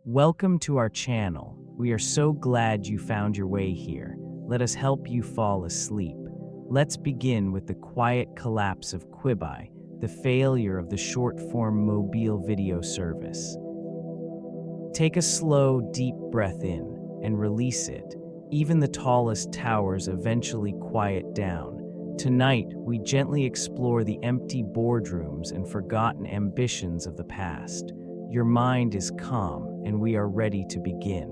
Welcome to our channel. We are so glad you found your way here. Let us help you fall asleep. Let's begin with the quiet collapse of Quibi, the failure of the short-form mobile video service. Take a slow, deep breath in and release it. Even the tallest towers eventually quiet down. Tonight, we gently explore the empty boardrooms and forgotten ambitions of the past. Your mind is calm, and we are ready to begin.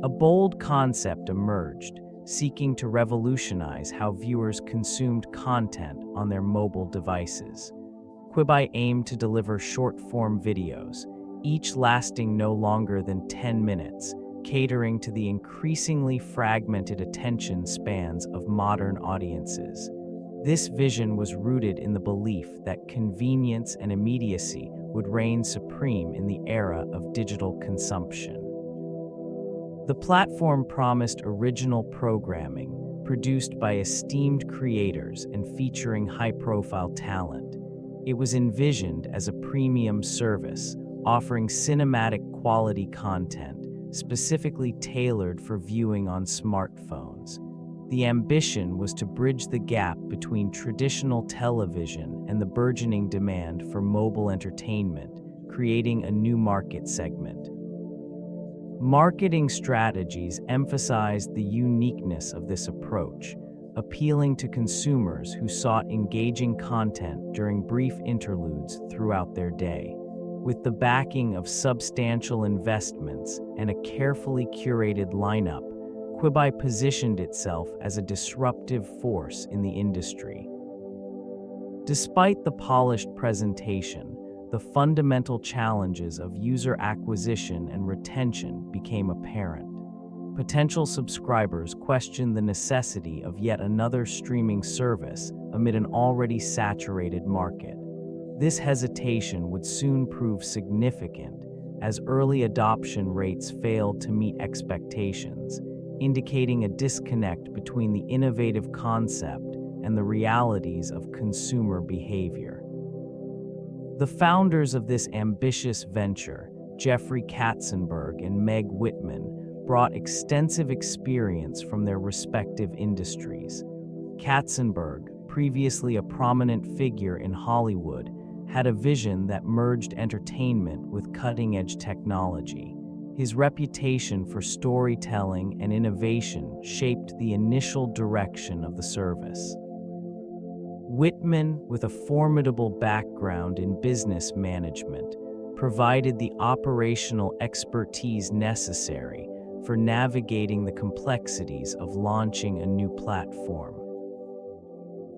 A bold concept emerged, seeking to revolutionize how viewers consumed content on their mobile devices. Quibi aimed to deliver short-form videos, each lasting no longer than 10 minutes, catering to the increasingly fragmented attention spans of modern audiences. This vision was rooted in the belief that convenience and immediacy would reign supreme in the era of digital consumption. The platform promised original programming, produced by esteemed creators and featuring high-profile talent. It was envisioned as a premium service, offering cinematic quality content, specifically tailored for viewing on smartphones. The ambition was to bridge the gap between traditional television and the burgeoning demand for mobile entertainment, creating a new market segment. Marketing strategies emphasized the uniqueness of this approach, appealing to consumers who sought engaging content during brief interludes throughout their day. With the backing of substantial investments and a carefully curated lineup, Quibi positioned itself as a disruptive force in the industry. Despite the polished presentation, the fundamental challenges of user acquisition and retention became apparent. Potential subscribers questioned the necessity of yet another streaming service amid an already saturated market. This hesitation would soon prove significant, as early adoption rates failed to meet expectations, indicating a disconnect between the innovative concept and the realities of consumer behavior. The founders of this ambitious venture, Jeffrey Katzenberg and Meg Whitman, brought extensive experience from their respective industries. Katzenberg, previously a prominent figure in Hollywood, had a vision that merged entertainment with cutting-edge technology. His reputation for storytelling and innovation shaped the initial direction of the service. Whitman, with a formidable background in business management, provided the operational expertise necessary for navigating the complexities of launching a new platform.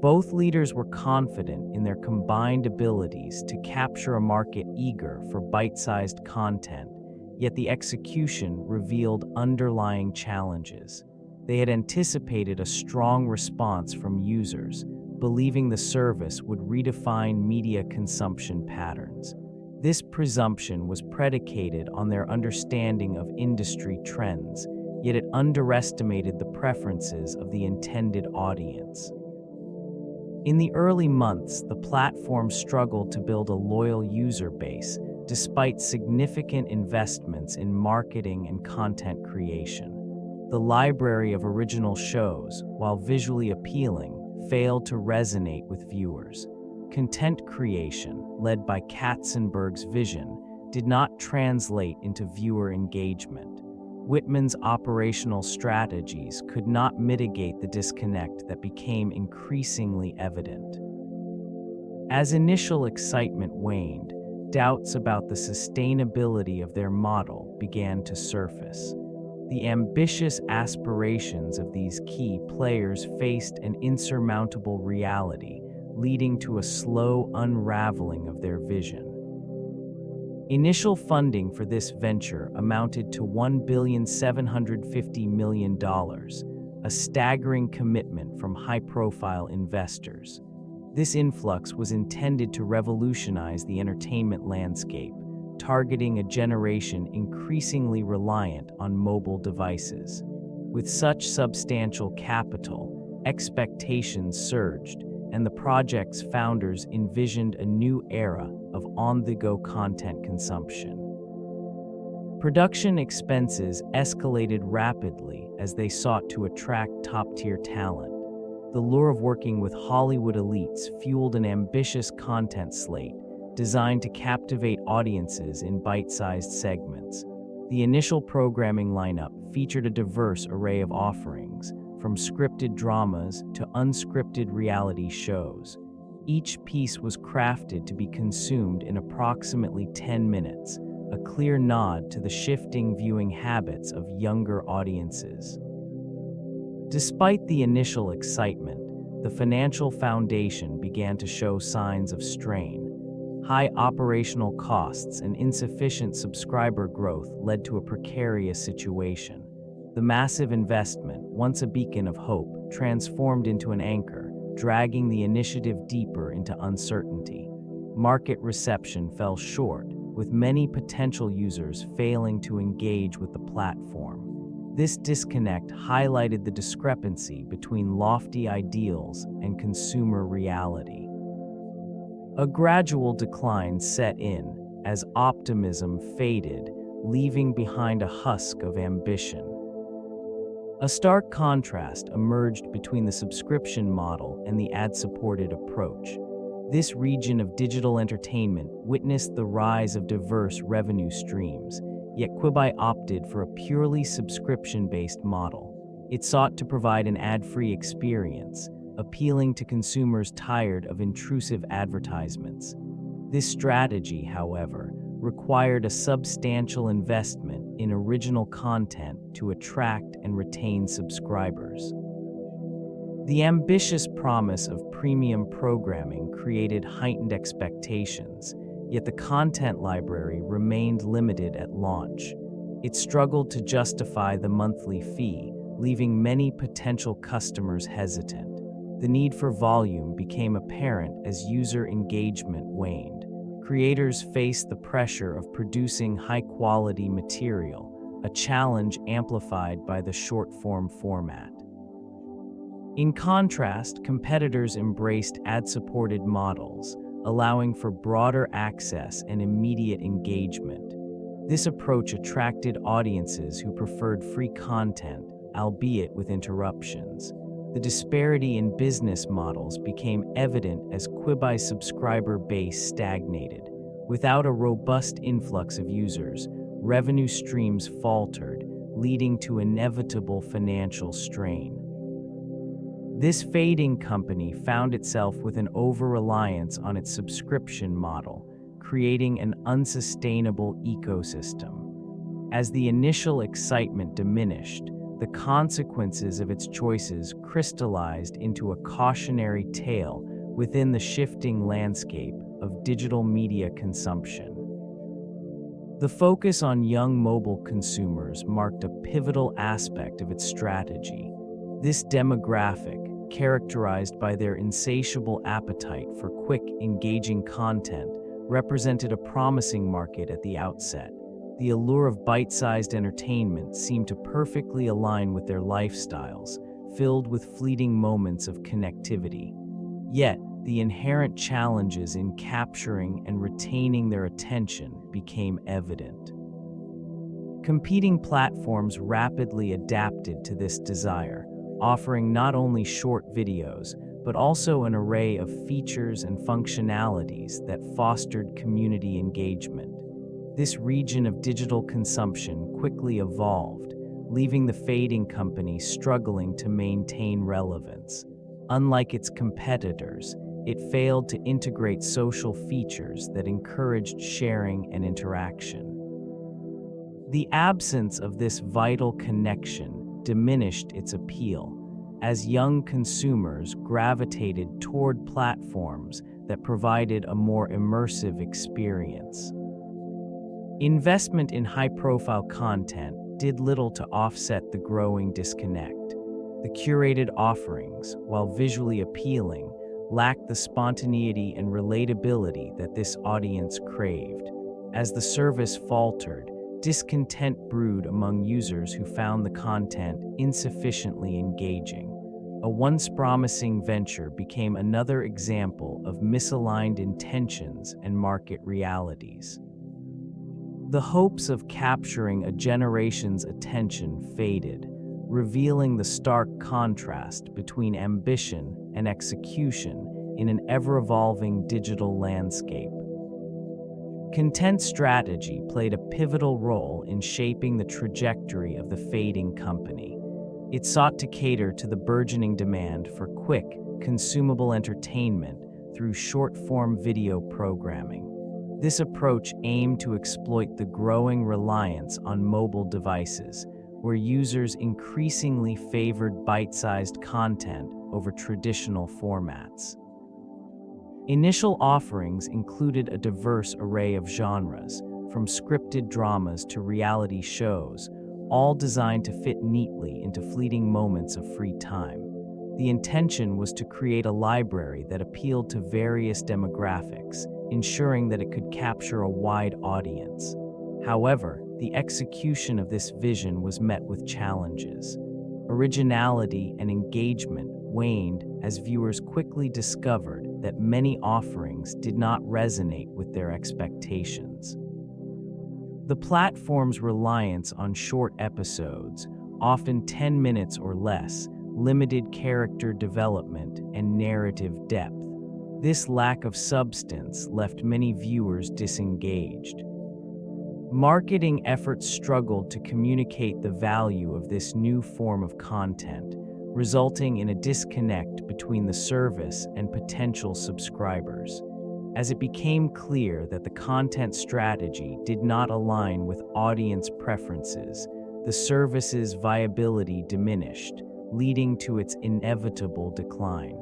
Both leaders were confident in their combined abilities to capture a market eager for bite-sized content, yet the execution revealed underlying challenges. They had anticipated a strong response from users, believing the service would redefine media consumption patterns. This presumption was predicated on their understanding of industry trends, yet it underestimated the preferences of the intended audience. In the early months, the platform struggled to build a loyal user base, despite significant investments in marketing and content creation. The library of original shows, while visually appealing, failed to resonate with viewers. Content creation, led by Katzenberg's vision, did not translate into viewer engagement. Whitman's operational strategies could not mitigate the disconnect that became increasingly evident. As initial excitement waned, doubts about the sustainability of their model began to surface. The ambitious aspirations of these key players faced an insurmountable reality, leading to a slow unraveling of their vision. Initial funding for this venture amounted to $1,750 million, a staggering commitment from high-profile investors. This influx was intended to revolutionize the entertainment landscape, targeting a generation increasingly reliant on mobile devices. With such substantial capital, expectations surged, and the project's founders envisioned a new era of on-the-go content consumption. Production expenses escalated rapidly as they sought to attract top-tier talent. The lure of working with Hollywood elites fueled an ambitious content slate designed to captivate audiences in bite-sized segments. The initial programming lineup featured a diverse array of offerings, from scripted dramas to unscripted reality shows. Each piece was crafted to be consumed in approximately 10 minutes, a clear nod to the shifting viewing habits of younger audiences. Despite the initial excitement, the financial foundation began to show signs of strain. High operational costs and insufficient subscriber growth led to a precarious situation. The massive investment, once a beacon of hope, transformed into an anchor, dragging the initiative deeper into uncertainty. Market reception fell short, with many potential users failing to engage with the platform. This disconnect highlighted the discrepancy between lofty ideals and consumer reality. A gradual decline set in as optimism faded, leaving behind a husk of ambition. A stark contrast emerged between the subscription model and the ad-supported approach. This region of digital entertainment witnessed the rise of diverse revenue streams, yet Quibi opted for a purely subscription-based model. It sought to provide an ad-free experience, appealing to consumers tired of intrusive advertisements. This strategy, however, required a substantial investment in original content to attract and retain subscribers. The ambitious promise of premium programming created heightened expectations, yet the content library remained limited at launch. It struggled to justify the monthly fee, leaving many potential customers hesitant. The need for volume became apparent as user engagement waned. Creators faced the pressure of producing high-quality material, a challenge amplified by the short-form format. In contrast, competitors embraced ad-supported models, allowing for broader access and immediate engagement. This approach attracted audiences who preferred free content, albeit with interruptions. The disparity in business models became evident as Quibi's subscriber base stagnated. Without a robust influx of users, revenue streams faltered, leading to inevitable financial strain. This fading company found itself with an over-reliance on its subscription model, creating an unsustainable ecosystem. As the initial excitement diminished, the consequences of its choices crystallized into a cautionary tale within the shifting landscape of digital media consumption. The focus on young mobile consumers marked a pivotal aspect of its strategy. This demographic, characterized by their insatiable appetite for quick, engaging content, represented a promising market at the outset. The allure of bite-sized entertainment seemed to perfectly align with their lifestyles, filled with fleeting moments of connectivity. Yet, the inherent challenges in capturing and retaining their attention became evident. Competing platforms rapidly adapted to this desire, offering not only short videos, but also an array of features and functionalities that fostered community engagement. This region of digital consumption quickly evolved, leaving the fading company struggling to maintain relevance. Unlike its competitors, it failed to integrate social features that encouraged sharing and interaction. The absence of this vital connection diminished its appeal, as young consumers gravitated toward platforms that provided a more immersive experience. Investment in high-profile content did little to offset the growing disconnect. The curated offerings, while visually appealing, lacked the spontaneity and relatability that this audience craved. As the service faltered, discontent brewed among users who found the content insufficiently engaging. A once promising venture became another example of misaligned intentions and market realities. The hopes of capturing a generation's attention faded, revealing the stark contrast between ambition and execution in an ever-evolving digital landscape. Content strategy played a pivotal role in shaping the trajectory of the fading company. It sought to cater to the burgeoning demand for quick, consumable entertainment through short-form video programming. This approach aimed to exploit the growing reliance on mobile devices, where users increasingly favored bite-sized content over traditional formats. Initial offerings included a diverse array of genres, from scripted dramas to reality shows, all designed to fit neatly into fleeting moments of free time. The intention was to create a library that appealed to various demographics, ensuring that it could capture a wide audience. However, the execution of this vision was met with challenges. Originality and engagement waned as viewers quickly discovered that many offerings did not resonate with their expectations. The platform's reliance on short episodes, often 10 minutes or less, limited character development and narrative depth. This lack of substance left many viewers disengaged. Marketing efforts struggled to communicate the value of this new form of content, resulting in a disconnect between the service and potential subscribers. As it became clear that the content strategy did not align with audience preferences, the service's viability diminished, leading to its inevitable decline.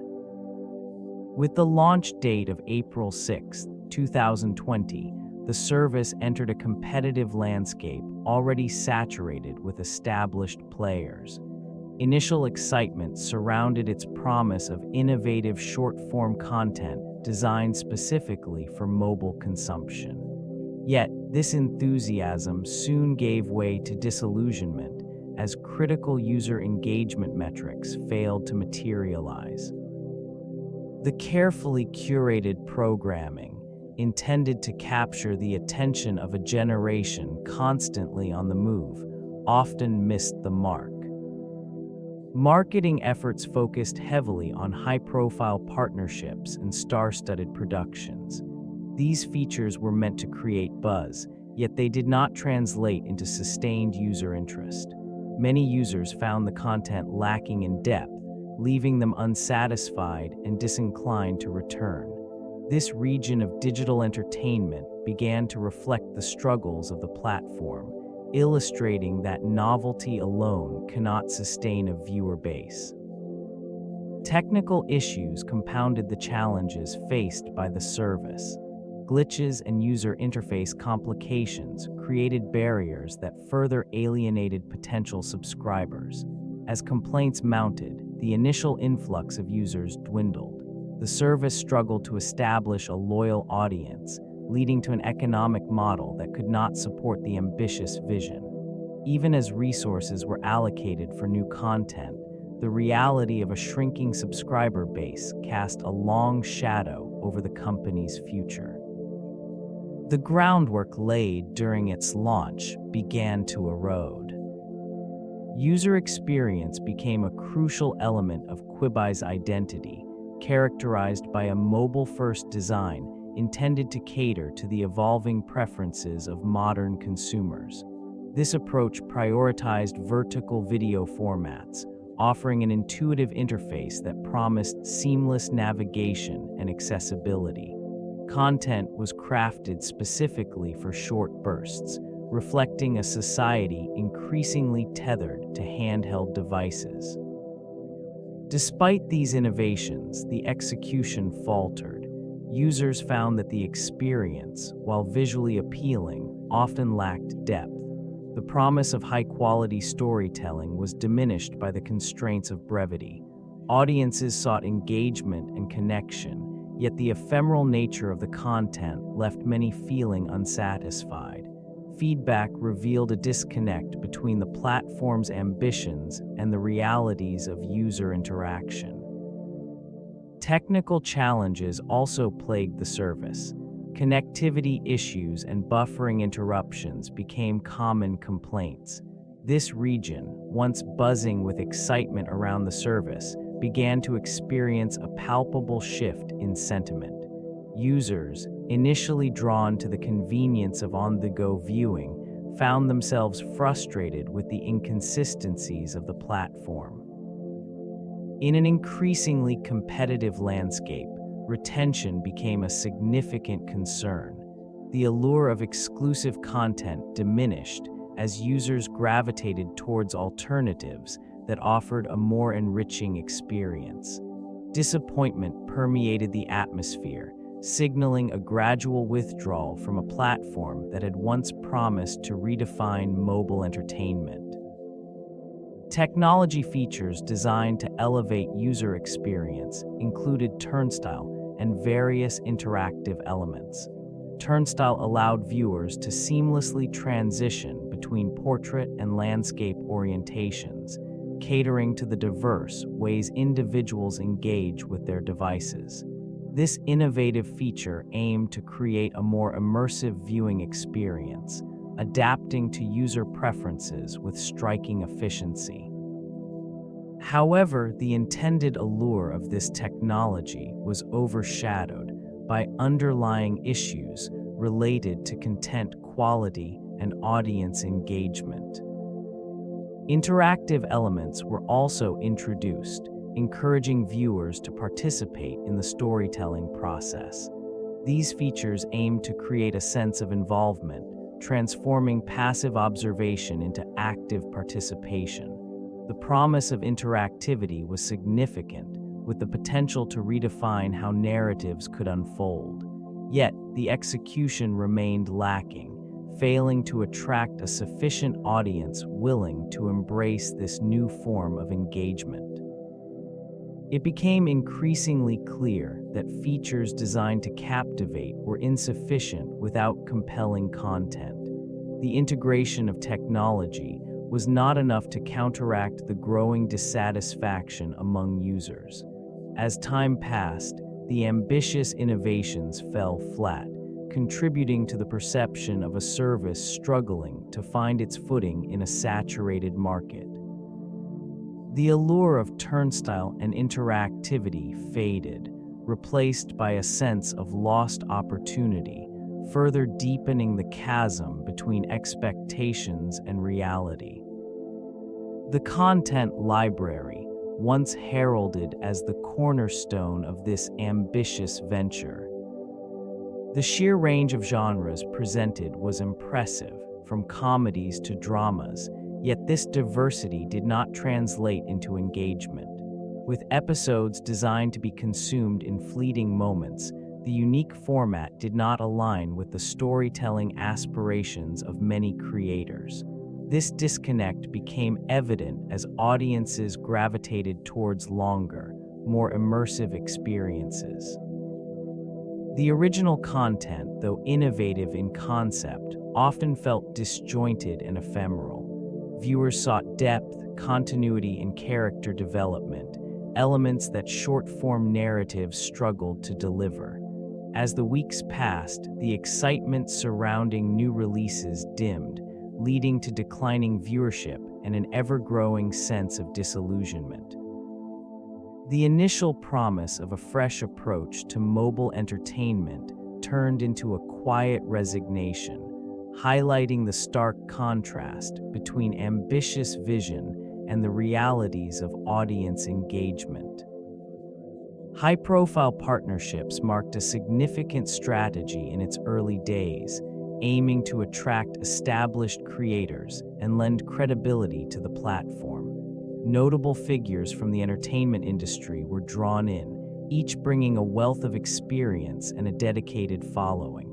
With the launch date of April 6, 2020, the service entered a competitive landscape already saturated with established players. Initial excitement surrounded its promise of innovative short-form content designed specifically for mobile consumption. Yet, this enthusiasm soon gave way to disillusionment as critical user engagement metrics failed to materialize. The carefully curated programming, intended to capture the attention of a generation constantly on the move, often missed the mark. Marketing efforts focused heavily on high-profile partnerships and star-studded productions. These features were meant to create buzz, yet they did not translate into sustained user interest. Many users found the content lacking in depth, leaving them unsatisfied and disinclined to return. This region of digital entertainment began to reflect the struggles of the platform, illustrating that novelty alone cannot sustain a viewer base. Technical issues compounded the challenges faced by the service. Glitches and user interface complications created barriers that further alienated potential subscribers. As complaints mounted, the initial influx of users dwindled. The service struggled to establish a loyal audience, leading to an economic model that could not support the ambitious vision. Even as resources were allocated for new content, the reality of a shrinking subscriber base cast a long shadow over the company's future. The groundwork laid during its launch began to erode. User experience became a crucial element of Quibi's identity, characterized by a mobile-first design intended to cater to the evolving preferences of modern consumers. This approach prioritized vertical video formats, offering an intuitive interface that promised seamless navigation and accessibility. Content was crafted specifically for short bursts, reflecting a society increasingly tethered to handheld devices. Despite these innovations, the execution faltered. Users found that the experience, while visually appealing, often lacked depth. The promise of high-quality storytelling was diminished by the constraints of brevity. Audiences sought engagement and connection, yet the ephemeral nature of the content left many feeling unsatisfied. Feedback revealed a disconnect between the platform's ambitions and the realities of user interaction. Technical challenges also plagued the service. connectivity issues and buffering interruptions became common complaints. This region, once buzzing with excitement around the service, began to experience a palpable shift in sentiment. Users, initially drawn to the convenience of on-the-go viewing, found themselves frustrated with the inconsistencies of the platform. In an increasingly competitive landscape, retention became a significant concern. The allure of exclusive content diminished as users gravitated towards alternatives that offered a more enriching experience. Disappointment permeated the atmosphere, signaling a gradual withdrawal from a platform that had once promised to redefine mobile entertainment. Technology features designed to elevate user experience included Turnstile and various interactive elements. Turnstile allowed viewers to seamlessly transition between portrait and landscape orientations, catering to the diverse ways individuals engage with their devices. This innovative feature aimed to create a more immersive viewing experience, adapting to user preferences with striking efficiency. However, the intended allure of this technology was overshadowed by underlying issues related to content quality and audience engagement. Interactive elements were also introduced, encouraging viewers to participate in the storytelling process. These features aimed to create a sense of involvement, transforming passive observation into active participation. The promise of interactivity was significant, with the potential to redefine how narratives could unfold. Yet, the execution remained lacking, failing to attract a sufficient audience willing to embrace this new form of engagement. It became increasingly clear that features designed to captivate were insufficient without compelling content. The integration of technology was not enough to counteract the growing dissatisfaction among users. As time passed, the ambitious innovations fell flat, contributing to the perception of a service struggling to find its footing in a saturated market. The allure of Turnstile and interactivity faded, replaced by a sense of lost opportunity, further deepening the chasm between expectations and reality. The content library, once heralded as the cornerstone of this ambitious venture. The sheer range of genres presented was impressive, from comedies to dramas, yet this diversity did not translate into engagement. With episodes designed to be consumed in fleeting moments, the unique format did not align with the storytelling aspirations of many creators. This disconnect became evident as audiences gravitated towards longer, more immersive experiences. The original content, though innovative in concept, often felt disjointed and ephemeral. Viewers sought depth, continuity, and character development, elements that short-form narratives struggled to deliver. As the weeks passed, the excitement surrounding new releases dimmed, leading to declining viewership and an ever-growing sense of disillusionment. The initial promise of a fresh approach to mobile entertainment turned into a quiet resignation, highlighting the stark contrast between ambitious vision and the realities of audience engagement. High-profile partnerships marked a significant strategy in its early days, aiming to attract established creators and lend credibility to the platform. Notable figures from the entertainment industry were drawn in, each bringing a wealth of experience and a dedicated following.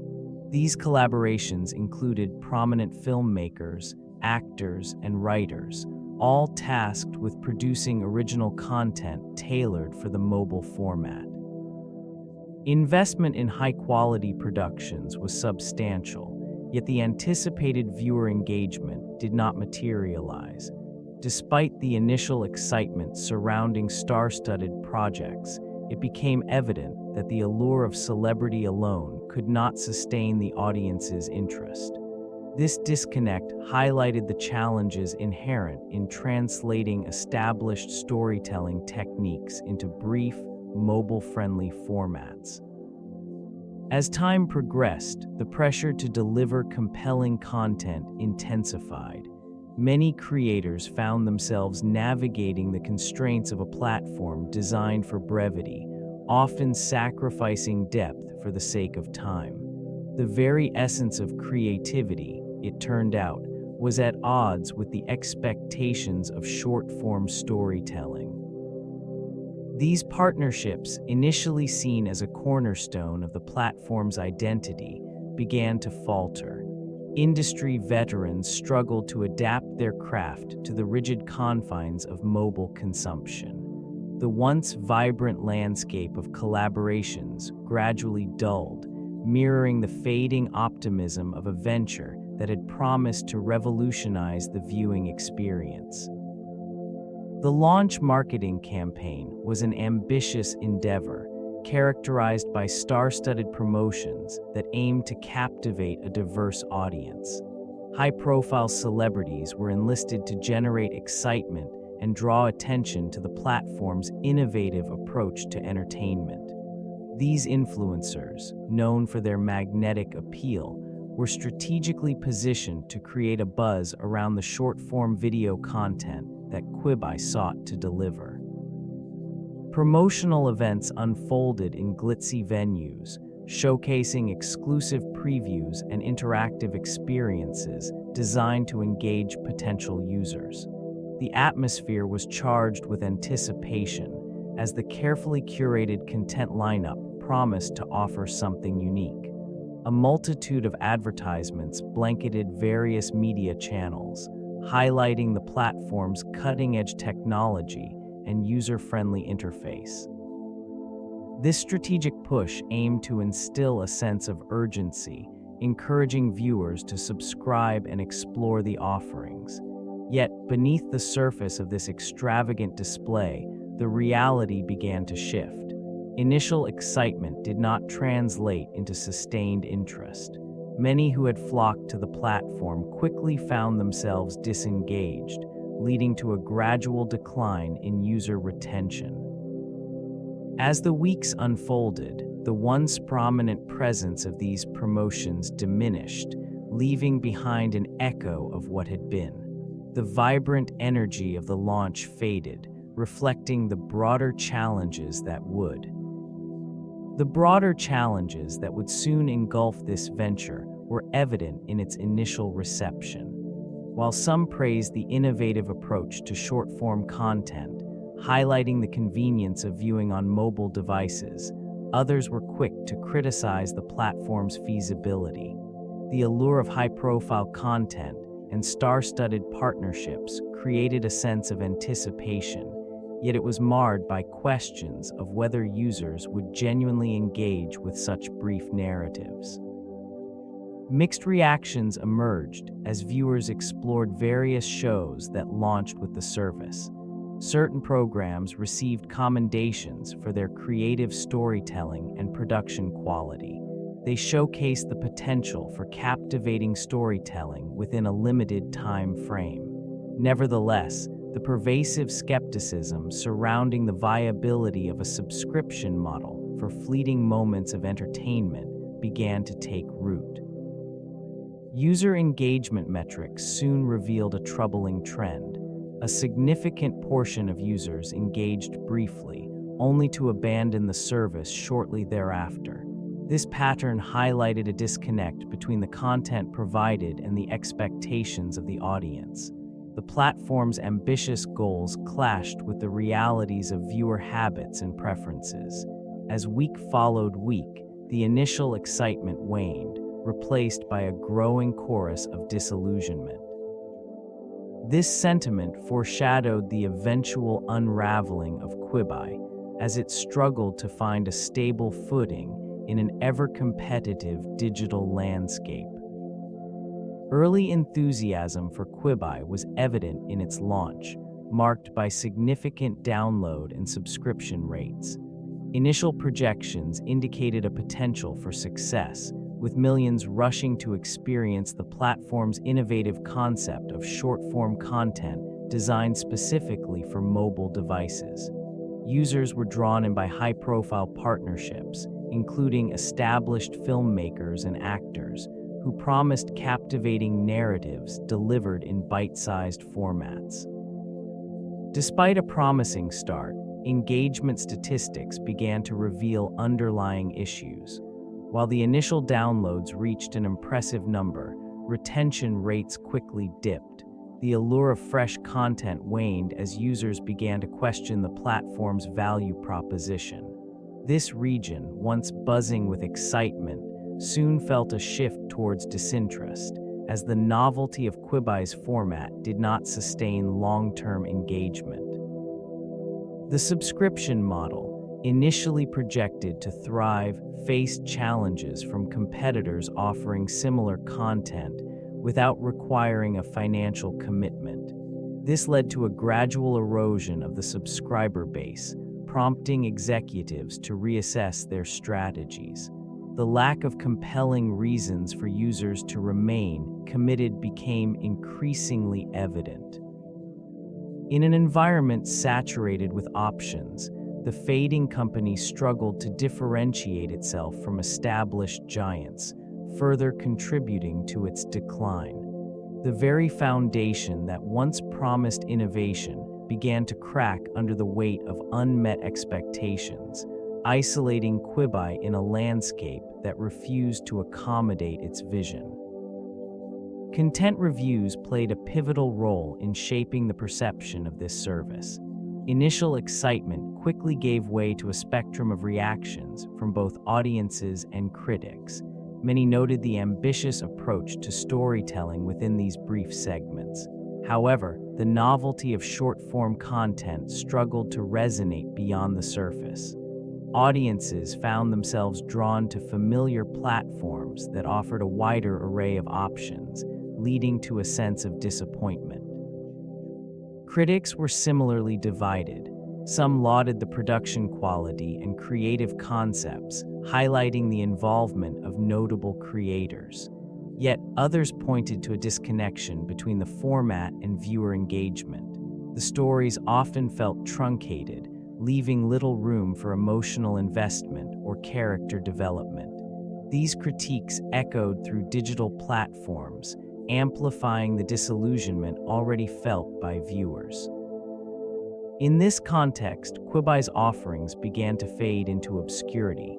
These collaborations included prominent filmmakers, actors, and writers, all tasked with producing original content tailored for the mobile format. Investment in high-quality productions was substantial, yet the anticipated viewer engagement did not materialize. Despite the initial excitement surrounding star-studded projects, it became evident that the allure of celebrity alone could not sustain the audience's interest. This disconnect highlighted the challenges inherent in translating established storytelling techniques into brief, mobile-friendly formats. As time progressed, the pressure to deliver compelling content intensified. Many creators found themselves navigating the constraints of a platform designed for brevity, often sacrificing depth for the sake of time. The very essence of creativity, it turned out, was at odds with the expectations of short-form storytelling. These partnerships, initially seen as a cornerstone of the platform's identity, began to falter. Industry veterans struggled to adapt their craft to the rigid confines of mobile consumption. The once vibrant landscape of collaborations gradually dulled, mirroring the fading optimism of a venture that had promised to revolutionize the viewing experience. The launch marketing campaign was an ambitious endeavor, characterized by star-studded promotions that aimed to captivate a diverse audience. High-profile celebrities were enlisted to generate excitement and draw attention to the platform's innovative approach to entertainment. These influencers, known for their magnetic appeal, were strategically positioned to create a buzz around the short-form video content that Quibi sought to deliver. Promotional events unfolded in glitzy venues, showcasing exclusive previews and interactive experiences designed to engage potential users. The atmosphere was charged with anticipation, as the carefully curated content lineup promised to offer something unique. A multitude of advertisements blanketed various media channels, highlighting the platform's cutting-edge technology and user-friendly interface. This strategic push aimed to instill a sense of urgency, encouraging viewers to subscribe and explore the offerings. Yet, beneath the surface of this extravagant display, the reality began to shift. Initial excitement did not translate into sustained interest. Many who had flocked to the platform quickly found themselves disengaged, leading to a gradual decline in user retention. As the weeks unfolded, the once prominent presence of these promotions diminished, leaving behind an echo of what had been. The vibrant energy of the launch faded, reflecting the broader challenges that would soon engulf this venture were evident in its initial reception. While some praised the innovative approach to short-form content, highlighting the convenience of viewing on mobile devices, others were quick to criticize the platform's feasibility. The allure of high-profile content and star-studded partnerships created a sense of anticipation, yet it was marred by questions of whether users would genuinely engage with such brief narratives. Mixed reactions emerged as viewers explored various shows that launched with the service. Certain programs received commendations for their creative storytelling and production quality. They showcased the potential for captivating storytelling within a limited time frame. Nevertheless, the pervasive skepticism surrounding the viability of a subscription model for fleeting moments of entertainment began to take root. User engagement metrics soon revealed a troubling trend. A significant portion of users engaged briefly, only to abandon the service shortly thereafter. This pattern highlighted a disconnect between the content provided and the expectations of the audience. The platform's ambitious goals clashed with the realities of viewer habits and preferences. As week followed week, the initial excitement waned, replaced by a growing chorus of disillusionment. This sentiment foreshadowed the eventual unraveling of Quibi, as it struggled to find a stable footing in an ever-competitive digital landscape. Early enthusiasm for Quibi was evident in its launch, marked by significant download and subscription rates. Initial projections indicated a potential for success, with millions rushing to experience the platform's innovative concept of short-form content designed specifically for mobile devices. Users were drawn in by high-profile partnerships, including established filmmakers and actors, who promised captivating narratives delivered in bite-sized formats. Despite a promising start, engagement statistics began to reveal underlying issues. While the initial downloads reached an impressive number, retention rates quickly dipped. The allure of fresh content waned as users began to question the platform's value proposition. This region, once buzzing with excitement, soon felt a shift towards disinterest, as the novelty of Quibi's format did not sustain long-term engagement. The subscription model, initially projected to thrive, faced challenges from competitors offering similar content without requiring a financial commitment. This led to a gradual erosion of the subscriber base, prompting executives to reassess their strategies. The lack of compelling reasons for users to remain committed became increasingly evident. In an environment saturated with options, the fading company struggled to differentiate itself from established giants, further contributing to its decline. The very foundation that once promised innovation began to crack under the weight of unmet expectations, isolating Quibi in a landscape that refused to accommodate its vision. Content reviews played a pivotal role in shaping the perception of this service. Initial excitement quickly gave way to a spectrum of reactions from both audiences and critics. Many noted the ambitious approach to storytelling within these brief segments. However, the novelty of short-form content struggled to resonate beyond the surface. Audiences found themselves drawn to familiar platforms that offered a wider array of options, leading to a sense of disappointment. Critics were similarly divided. Some lauded the production quality and creative concepts, highlighting the involvement of notable creators. Yet others pointed to a disconnection between the format and viewer engagement. The stories often felt truncated, leaving little room for emotional investment or character development. These critiques echoed through digital platforms, amplifying the disillusionment already felt by viewers. In this context, Quibi's offerings began to fade into obscurity.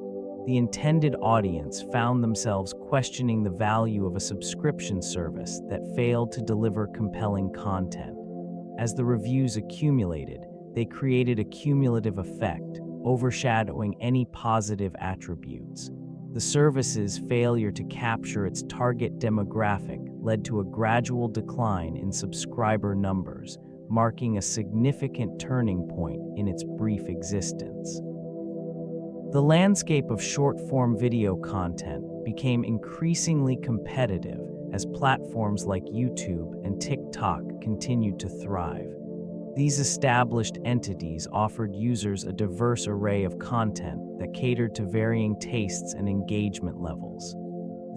The intended audience found themselves questioning the value of a subscription service that failed to deliver compelling content. As the reviews accumulated, they created a cumulative effect, overshadowing any positive attributes. The service's failure to capture its target demographic led to a gradual decline in subscriber numbers, marking a significant turning point in its brief existence. The landscape of short-form video content became increasingly competitive as platforms like YouTube and TikTok continued to thrive. These established entities offered users a diverse array of content that catered to varying tastes and engagement levels.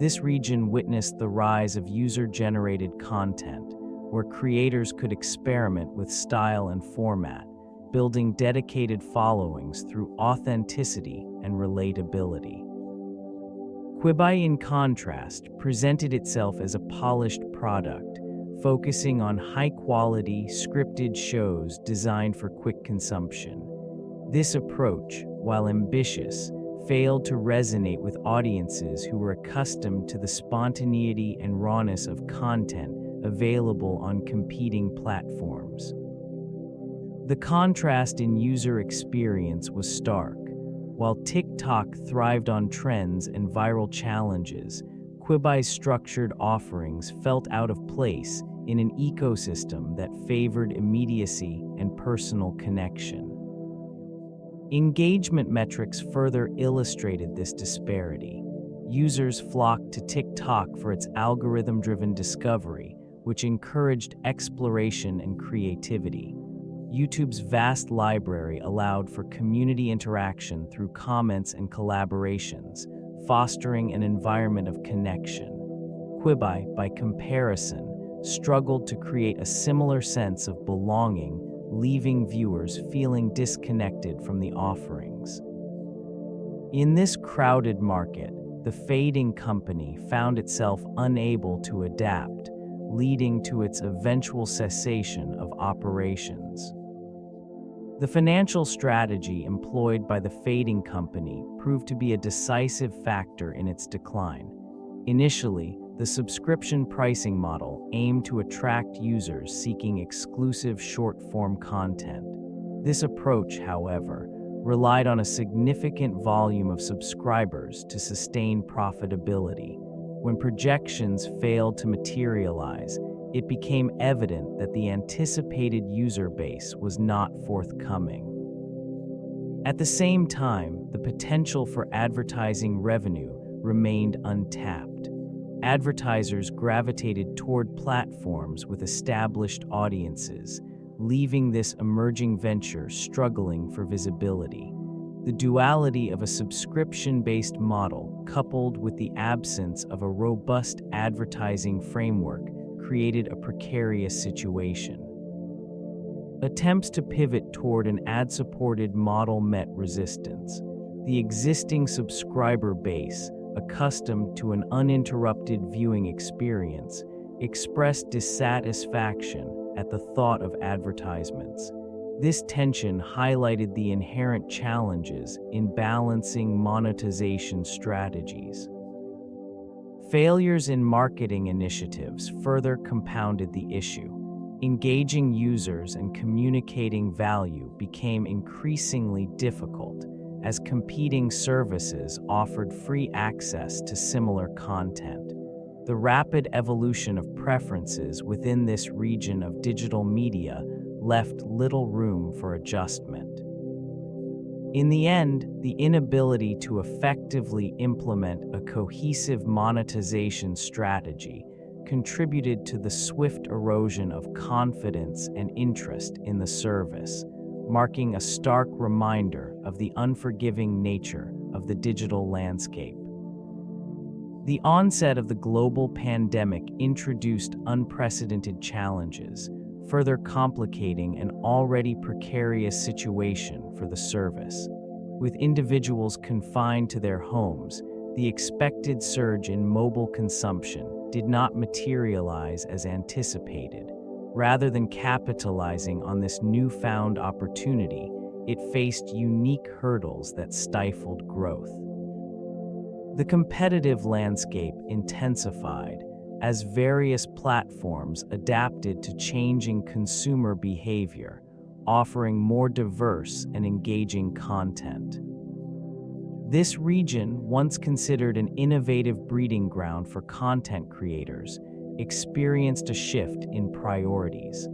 This region witnessed the rise of user-generated content, where creators could experiment with style and format, building dedicated followings through authenticity and relatability. Quibi, in contrast, presented itself as a polished product, focusing on high-quality, scripted shows designed for quick consumption. This approach, while ambitious, failed to resonate with audiences who were accustomed to the spontaneity and rawness of content available on competing platforms. The contrast in user experience was stark. While TikTok thrived on trends and viral challenges, Quibi's structured offerings felt out of place in an ecosystem that favored immediacy and personal connection. Engagement metrics further illustrated this disparity. Users flocked to TikTok for its algorithm-driven discovery, which encouraged exploration and creativity. YouTube's vast library allowed for community interaction through comments and collaborations, fostering an environment of connection. Quibi, by comparison, struggled to create a similar sense of belonging, leaving viewers feeling disconnected from the offerings. In this crowded market, the fading company found itself unable to adapt, leading to its eventual cessation of operations. The financial strategy employed by the fading company proved to be a decisive factor in its decline. Initially, the subscription pricing model aimed to attract users seeking exclusive short-form content. This approach, however, relied on a significant volume of subscribers to sustain profitability. When projections failed to materialize, it became evident that the anticipated user base was not forthcoming. At the same time, the potential for advertising revenue remained untapped. Advertisers gravitated toward platforms with established audiences, leaving this emerging venture struggling for visibility. The duality of a subscription-based model, coupled with the absence of a robust advertising framework, created a precarious situation. Attempts to pivot toward an ad-supported model met resistance. The existing subscriber base, accustomed to an uninterrupted viewing experience, expressed dissatisfaction at the thought of advertisements. This tension highlighted the inherent challenges in balancing monetization strategies. Failures in marketing initiatives further compounded the issue. Engaging users and communicating value became increasingly difficult as competing services offered free access to similar content. The rapid evolution of preferences within this region of digital media left little room for adjustment. In the end, the inability to effectively implement a cohesive monetization strategy contributed to the swift erosion of confidence and interest in the service, marking a stark reminder of the unforgiving nature of the digital landscape. The onset of the global pandemic introduced unprecedented challenges, further complicating an already precarious situation for the service. With individuals confined to their homes, the expected surge in mobile consumption did not materialize as anticipated. Rather than capitalizing on this newfound opportunity, it faced unique hurdles that stifled growth. The competitive landscape intensified as various platforms adapted to changing consumer behavior, offering more diverse and engaging content. This region, once considered an innovative breeding ground for content creators, experienced a shift in priorities.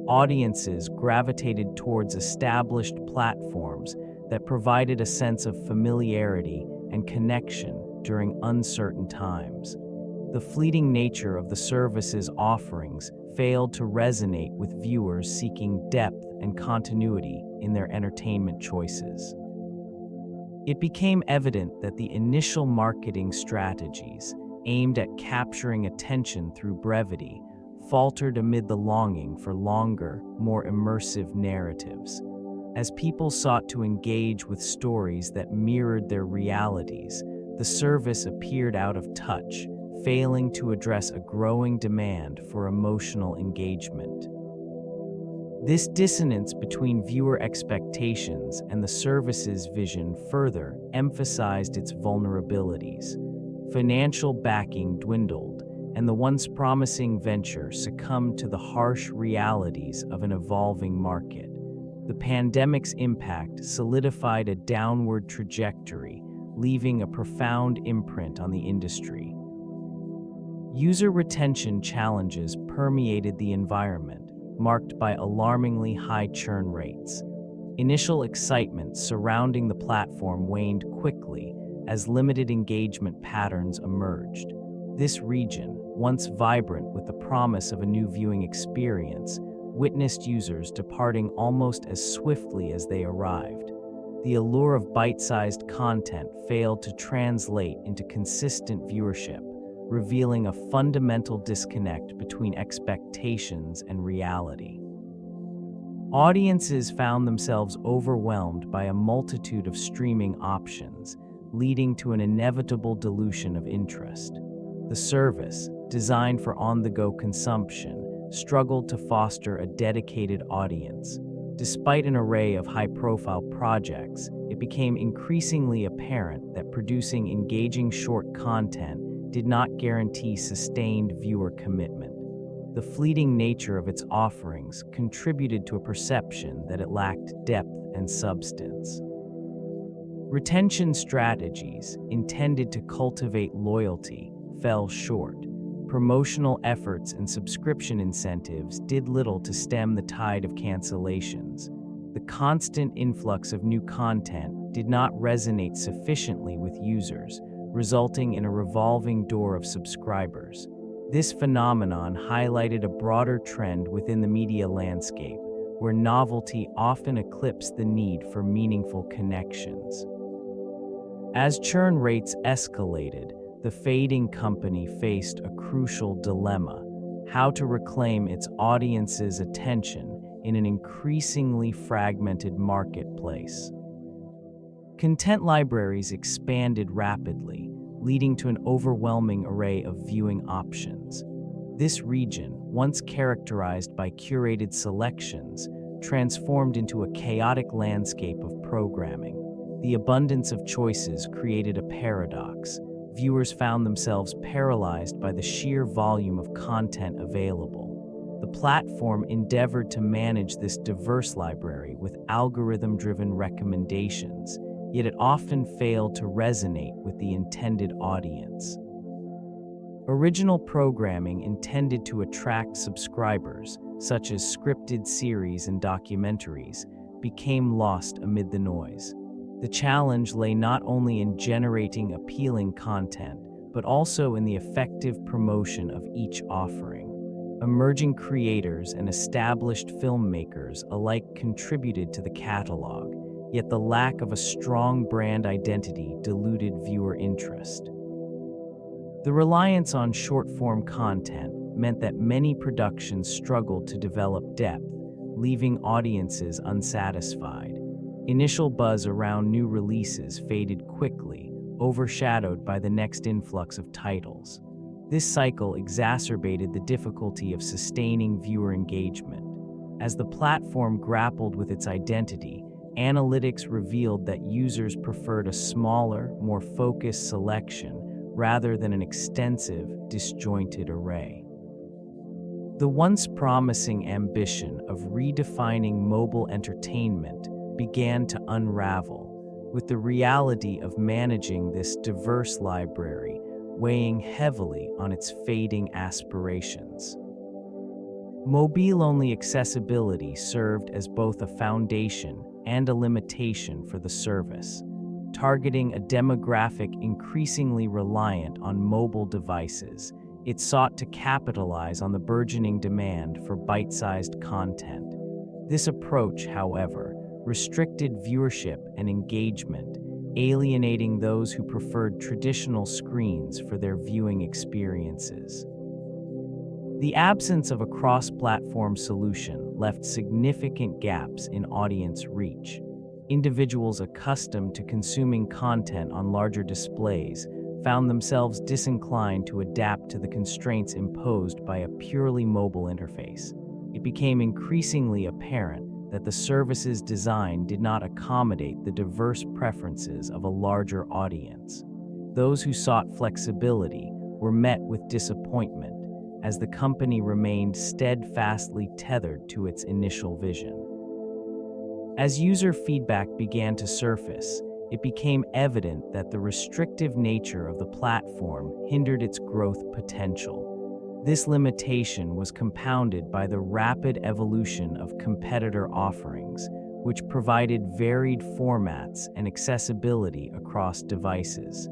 Audiences gravitated towards established platforms that provided a sense of familiarity and connection during uncertain times. The fleeting nature of the service's offerings failed to resonate with viewers seeking depth and continuity in their entertainment choices. It became evident that the initial marketing strategies, aimed at capturing attention through brevity, faltered amid the longing for longer, more immersive narratives. As people sought to engage with stories that mirrored their realities, the service appeared out of touch, failing to address a growing demand for emotional engagement. This dissonance between viewer expectations and the service's vision further emphasized its vulnerabilities. Financial backing dwindled, and the once promising venture succumbed to the harsh realities of an evolving market. The pandemic's impact solidified a downward trajectory, leaving a profound imprint on the industry. User retention challenges permeated the environment, marked by alarmingly high churn rates. Initial excitement surrounding the platform waned quickly as limited engagement patterns emerged. This region, once vibrant with the promise of a new viewing experience, witnessed users departing almost as swiftly as they arrived. The allure of bite-sized content failed to translate into consistent viewership, revealing a fundamental disconnect between expectations and reality. Audiences found themselves overwhelmed by a multitude of streaming options, leading to an inevitable dilution of interest. The service, designed for on-the-go consumption, struggled to foster a dedicated audience. Despite an array of high-profile projects, it became increasingly apparent that producing engaging short content did not guarantee sustained viewer commitment. The fleeting nature of its offerings contributed to a perception that it lacked depth and substance. Retention strategies, intended to cultivate loyalty, fell short. Promotional efforts and subscription incentives did little to stem the tide of cancellations. The constant influx of new content did not resonate sufficiently with users, resulting in a revolving door of subscribers. This phenomenon highlighted a broader trend within the media landscape, where novelty often eclipsed the need for meaningful connections. As churn rates escalated, the fading company faced a crucial dilemma: how to reclaim its audience's attention in an increasingly fragmented marketplace. Content libraries expanded rapidly, leading to an overwhelming array of viewing options. This region, once characterized by curated selections, transformed into a chaotic landscape of programming. The abundance of choices created a paradox. Viewers found themselves paralyzed by the sheer volume of content available. The platform endeavored to manage this diverse library with algorithm-driven recommendations, yet it often failed to resonate with the intended audience. Original programming intended to attract subscribers, such as scripted series and documentaries, became lost amid the noise. The challenge lay not only in generating appealing content, but also in the effective promotion of each offering. Emerging creators and established filmmakers alike contributed to the catalog, yet the lack of a strong brand identity diluted viewer interest. The reliance on short-form content meant that many productions struggled to develop depth, leaving audiences unsatisfied. Initial buzz around new releases faded quickly, overshadowed by the next influx of titles. This cycle exacerbated the difficulty of sustaining viewer engagement. As the platform grappled with its identity, analytics revealed that users preferred a smaller, more focused selection rather than an extensive, disjointed array. The once promising ambition of redefining mobile entertainment began to unravel, with the reality of managing this diverse library weighing heavily on its fading aspirations. Mobile-only accessibility served as both a foundation and a limitation for the service, targeting a demographic increasingly reliant on mobile devices. It sought to capitalize on the burgeoning demand for bite-sized content. This approach, however, restricted viewership and engagement, alienating those who preferred traditional screens for their viewing experiences. The absence of a cross-platform solution left significant gaps in audience reach. Individuals accustomed to consuming content on larger displays found themselves disinclined to adapt to the constraints imposed by a purely mobile interface. It became increasingly apparent that the service's design did not accommodate the diverse preferences of a larger audience. Those who sought flexibility were met with disappointment, as the company remained steadfastly tethered to its initial vision. As user feedback began to surface, it became evident that the restrictive nature of the platform hindered its growth potential. This limitation was compounded by the rapid evolution of competitor offerings, which provided varied formats and accessibility across devices.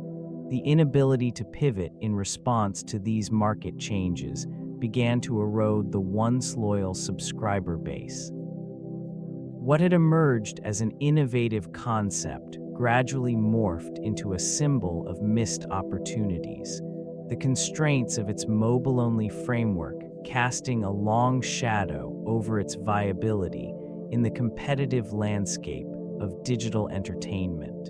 The inability to pivot in response to these market changes began to erode the once loyal subscriber base. What had emerged as an innovative concept gradually morphed into a symbol of missed opportunities, the constraints of its mobile-only framework casting a long shadow over its viability in the competitive landscape of digital entertainment.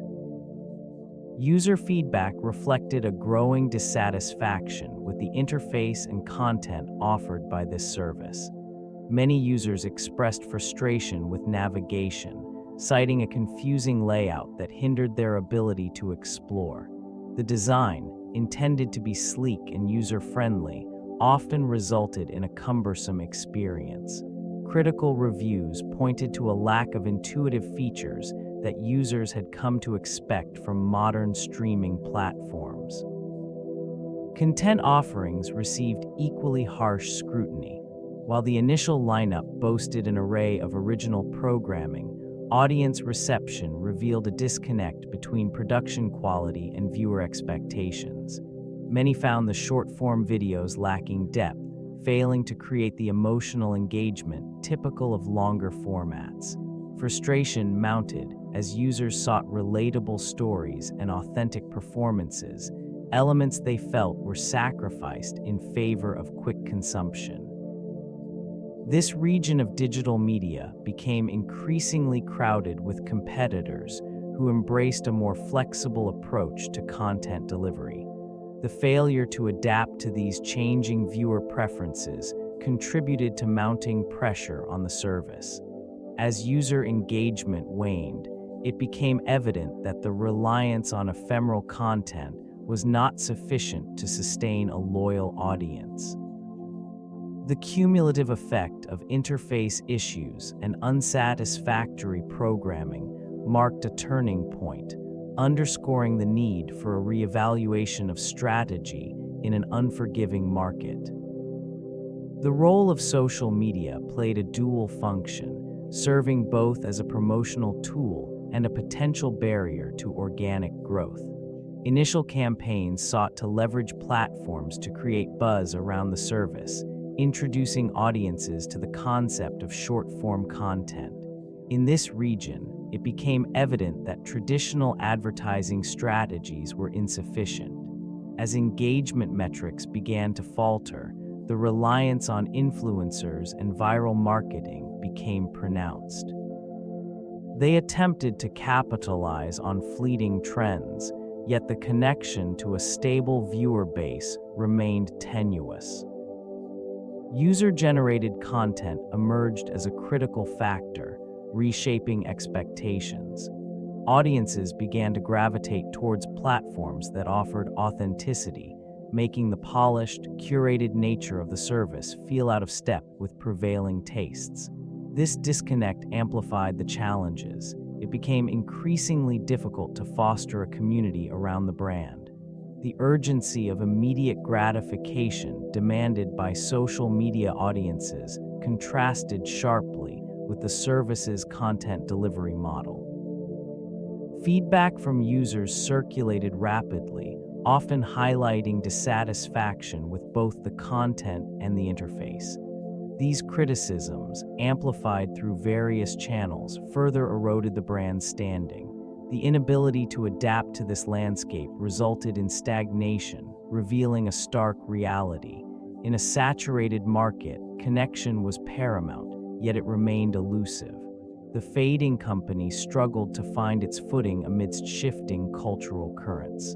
User feedback reflected a growing dissatisfaction with the interface and content offered by this service. Many users expressed frustration with navigation, citing a confusing layout that hindered their ability to explore. The design, intended to be sleek and user-friendly, often resulted in a cumbersome experience. Critical reviews pointed to a lack of intuitive features that users had come to expect from modern streaming platforms. Content offerings received equally harsh scrutiny. While the initial lineup boasted an array of original programming, audience reception revealed a disconnect between production quality and viewer expectations. Many found the short-form videos lacking depth, failing to create the emotional engagement typical of longer formats. Frustration mounted as users sought relatable stories and authentic performances, elements they felt were sacrificed in favor of quick consumption. This region of digital media became increasingly crowded with competitors who embraced a more flexible approach to content delivery. The failure to adapt to these changing viewer preferences contributed to mounting pressure on the service. As user engagement waned, it became evident that the reliance on ephemeral content was not sufficient to sustain a loyal audience. The cumulative effect of interface issues and unsatisfactory programming marked a turning point, underscoring the need for a reevaluation of strategy in an unforgiving market. The role of social media played a dual function, serving both as a promotional tool and a potential barrier to organic growth. Initial campaigns sought to leverage platforms to create buzz around the service, introducing audiences to the concept of short-form content. In this region, it became evident that traditional advertising strategies were insufficient. As engagement metrics began to falter, the reliance on influencers and viral marketing became pronounced. They attempted to capitalize on fleeting trends, yet the connection to a stable viewer base remained tenuous. User-generated content emerged as a critical factor, reshaping expectations. Audiences began to gravitate towards platforms that offered authenticity, making the polished, curated nature of the service feel out of step with prevailing tastes. This disconnect amplified the challenges. It became increasingly difficult to foster a community around the brand. The urgency of immediate gratification demanded by social media audiences contrasted sharply with the service's content delivery model. Feedback from users circulated rapidly, often highlighting dissatisfaction with both the content and the interface. These criticisms, amplified through various channels, further eroded the brand's standing. The inability to adapt to this landscape resulted in stagnation, revealing a stark reality. In a saturated market, connection was paramount, yet it remained elusive. The fading company struggled to find its footing amidst shifting cultural currents.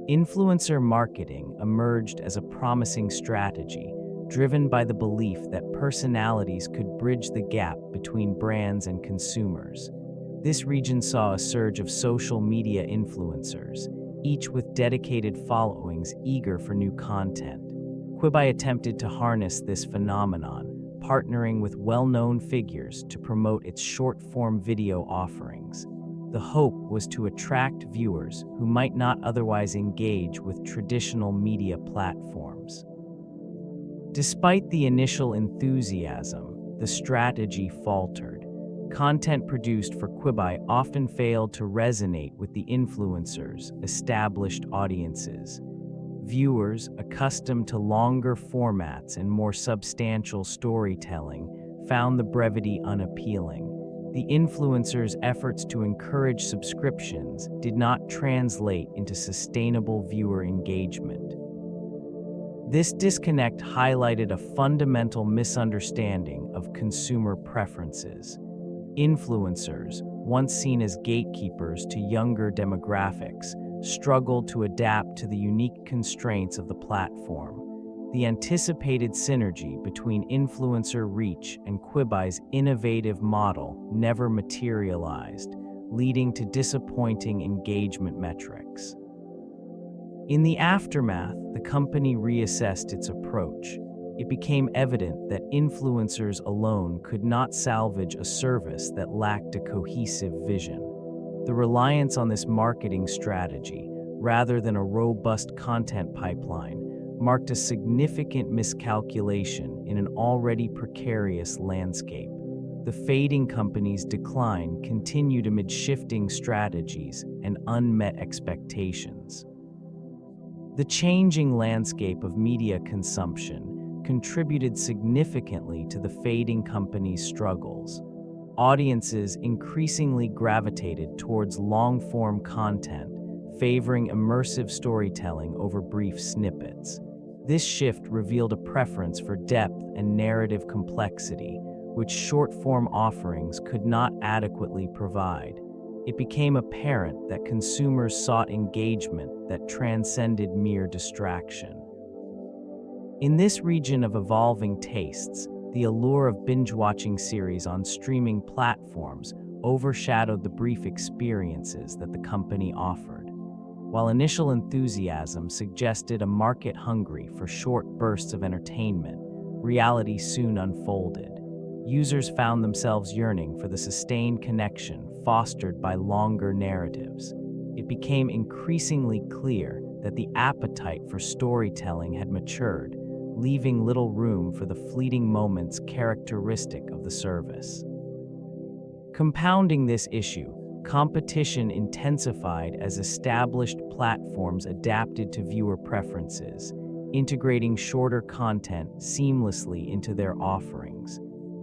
Influencer marketing emerged as a promising strategy, driven by the belief that personalities could bridge the gap between brands and consumers. This region saw a surge of social media influencers, each with dedicated followings eager for new content. Quibi attempted to harness this phenomenon, partnering with well-known figures to promote its short-form video offerings. The hope was to attract viewers who might not otherwise engage with traditional media platforms. Despite the initial enthusiasm, the strategy faltered. Content produced for Quibi often failed to resonate with the influencers' established audiences. Viewers, accustomed to longer formats and more substantial storytelling, found the brevity unappealing. The influencers' efforts to encourage subscriptions did not translate into sustainable viewer engagement. This disconnect highlighted a fundamental misunderstanding of consumer preferences. Influencers, once seen as gatekeepers to younger demographics, struggled to adapt to the unique constraints of the platform. The anticipated synergy between influencer reach and Quibi's innovative model never materialized, leading to disappointing engagement metrics. In the aftermath, the company reassessed its approach. It became evident that influencers alone could not salvage a service that lacked a cohesive vision. The reliance on this marketing strategy, rather than a robust content pipeline, marked a significant miscalculation in an already precarious landscape. The fading company's decline continued amid shifting strategies and unmet expectations. The changing landscape of media consumption contributed significantly to the fading company's struggles. Audiences increasingly gravitated towards long-form content, favoring immersive storytelling over brief snippets. This shift revealed a preference for depth and narrative complexity, which short-form offerings could not adequately provide. It became apparent that consumers sought engagement that transcended mere distraction. In this region of evolving tastes, the allure of binge-watching series on streaming platforms overshadowed the brief experiences that the company offered. While initial enthusiasm suggested a market hungry for short bursts of entertainment, reality soon unfolded. Users found themselves yearning for the sustained connection fostered by longer narratives. It became increasingly clear that the appetite for storytelling had matured, leaving little room for the fleeting moments characteristic of the service. Compounding this issue, competition intensified as established platforms adapted to viewer preferences, integrating shorter content seamlessly into their offerings.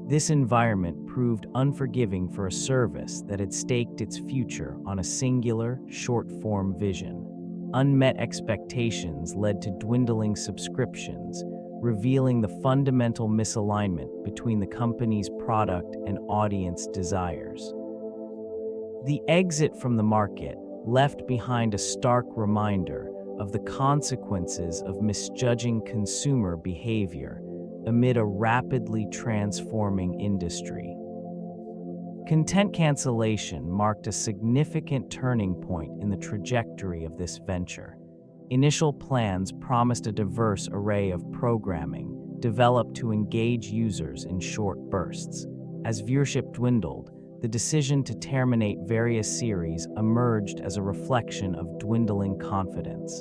This environment proved unforgiving for a service that had staked its future on a singular, short-form vision. Unmet expectations led to dwindling subscriptions, revealing the fundamental misalignment between the company's product and audience desires. The exit from the market left behind a stark reminder of the consequences of misjudging consumer behavior amid a rapidly transforming industry. Content cancellation marked a significant turning point in the trajectory of this venture. Initial plans promised a diverse array of programming, developed to engage users in short bursts. As viewership dwindled, the decision to terminate various series emerged as a reflection of dwindling confidence.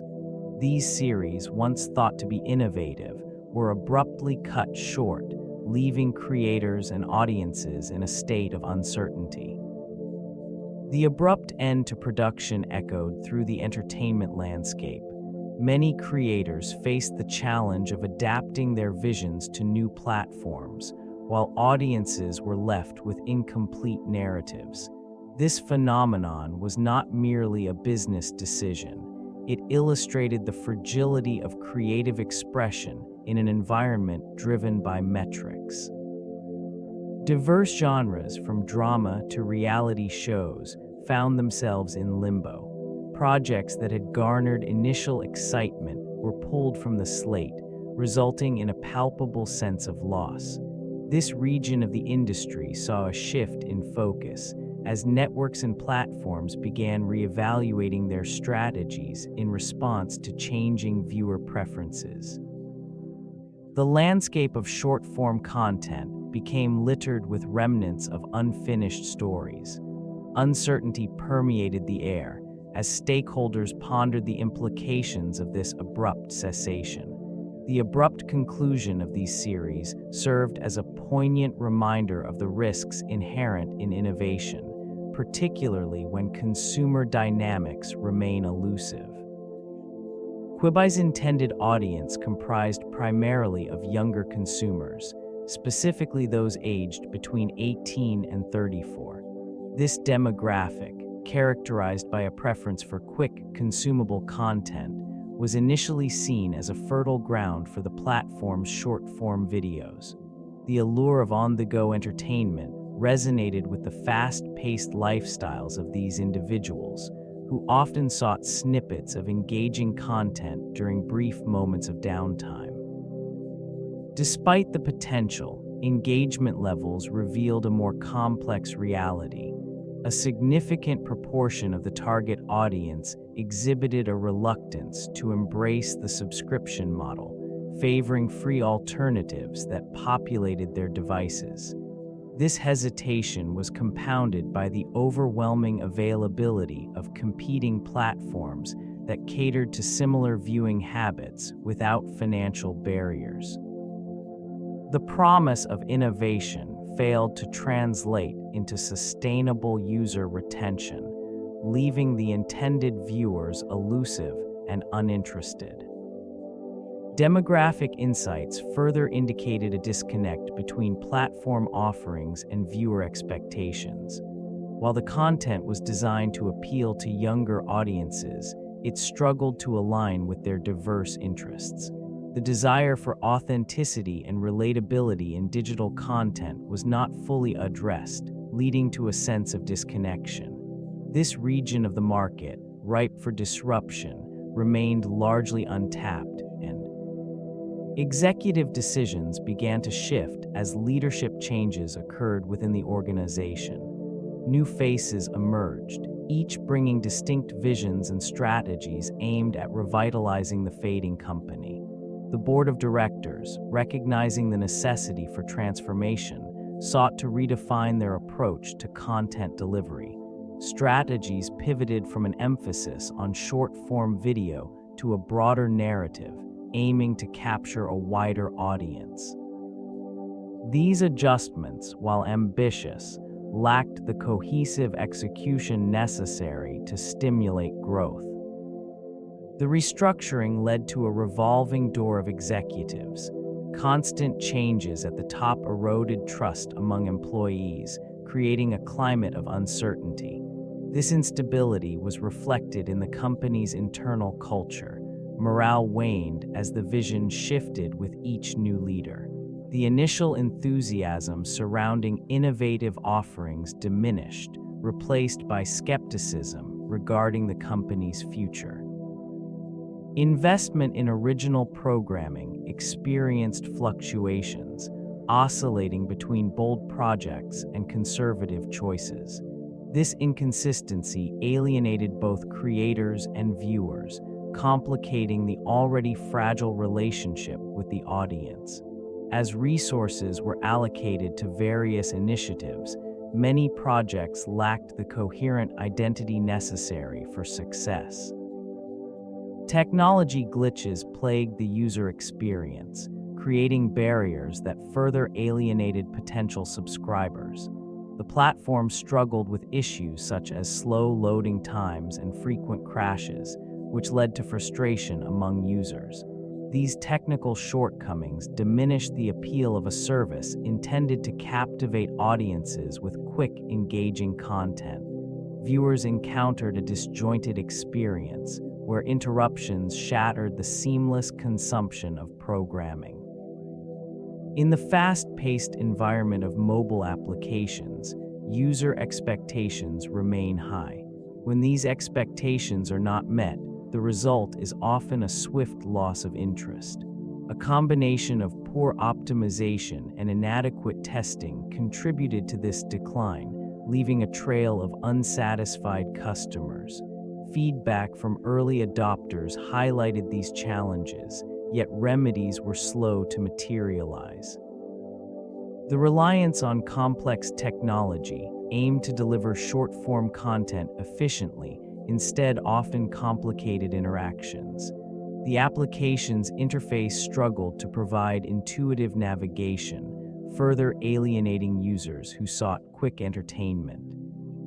These series, once thought to be innovative, were abruptly cut short, leaving creators and audiences in a state of uncertainty. The abrupt end to production echoed through the entertainment landscape. Many creators faced the challenge of adapting their visions to new platforms, while audiences were left with incomplete narratives. This phenomenon was not merely a business decision. It illustrated the fragility of creative expression in an environment driven by metrics. Diverse genres, from drama to reality shows, found themselves in limbo. Projects that had garnered initial excitement were pulled from the slate, resulting in a palpable sense of loss. This region of the industry saw a shift in focus as networks and platforms began reevaluating their strategies in response to changing viewer preferences. The landscape of short-form content became littered with remnants of unfinished stories. Uncertainty permeated the air as stakeholders pondered the implications of this abrupt cessation. The abrupt conclusion of these series served as a poignant reminder of the risks inherent in innovation, particularly when consumer dynamics remain elusive. Quibi's intended audience comprised primarily of younger consumers, specifically those aged between 18 and 34. This demographic, characterized by a preference for quick, consumable content, was initially seen as a fertile ground for the platform's short-form videos. The allure of on-the-go entertainment resonated with the fast-paced lifestyles of these individuals, who often sought snippets of engaging content during brief moments of downtime. Despite the potential, engagement levels revealed a more complex reality. A significant proportion of the target audience exhibited a reluctance to embrace the subscription model, favoring free alternatives that populated their devices. This hesitation was compounded by the overwhelming availability of competing platforms that catered to similar viewing habits without financial barriers. The promise of innovation failed to translate into sustainable user retention, leaving the intended viewers elusive and uninterested. Demographic insights further indicated a disconnect between platform offerings and viewer expectations. While the content was designed to appeal to younger audiences, it struggled to align with their diverse interests. The desire for authenticity and relatability in digital content was not fully addressed, leading to a sense of disconnection. This region of the market, ripe for disruption, remained largely untapped, and executive decisions began to shift as leadership changes occurred within the organization. New faces emerged, each bringing distinct visions and strategies aimed at revitalizing the fading company. The board of directors, recognizing the necessity for transformation, sought to redefine their approach to content delivery. Strategies pivoted from an emphasis on short-form video to a broader narrative, aiming to capture a wider audience. These adjustments, while ambitious, lacked the cohesive execution necessary to stimulate growth. The restructuring led to a revolving door of executives. Constant changes at the top eroded trust among employees, creating a climate of uncertainty. This instability was reflected in the company's internal culture. Morale waned as the vision shifted with each new leader. The initial enthusiasm surrounding innovative offerings diminished, replaced by skepticism regarding the company's future. Investment in original programming experienced fluctuations, oscillating between bold projects and conservative choices. This inconsistency alienated both creators and viewers, complicating the already fragile relationship with the audience. As resources were allocated to various initiatives, many projects lacked the coherent identity necessary for success. Technology glitches plagued the user experience, creating barriers that further alienated potential subscribers. The platform struggled with issues such as slow loading times and frequent crashes, which led to frustration among users. These technical shortcomings diminished the appeal of a service intended to captivate audiences with quick, engaging content. Viewers encountered a disjointed experience, where interruptions shattered the seamless consumption of programming. In the fast-paced environment of mobile applications, user expectations remain high. When these expectations are not met, the result is often a swift loss of interest. A combination of poor optimization and inadequate testing contributed to this decline, leaving a trail of unsatisfied customers. Feedback from early adopters highlighted these challenges, yet remedies were slow to materialize. The reliance on complex technology aimed to deliver short-form content efficiently, instead often complicated interactions. The application's interface struggled to provide intuitive navigation, further alienating users who sought quick entertainment.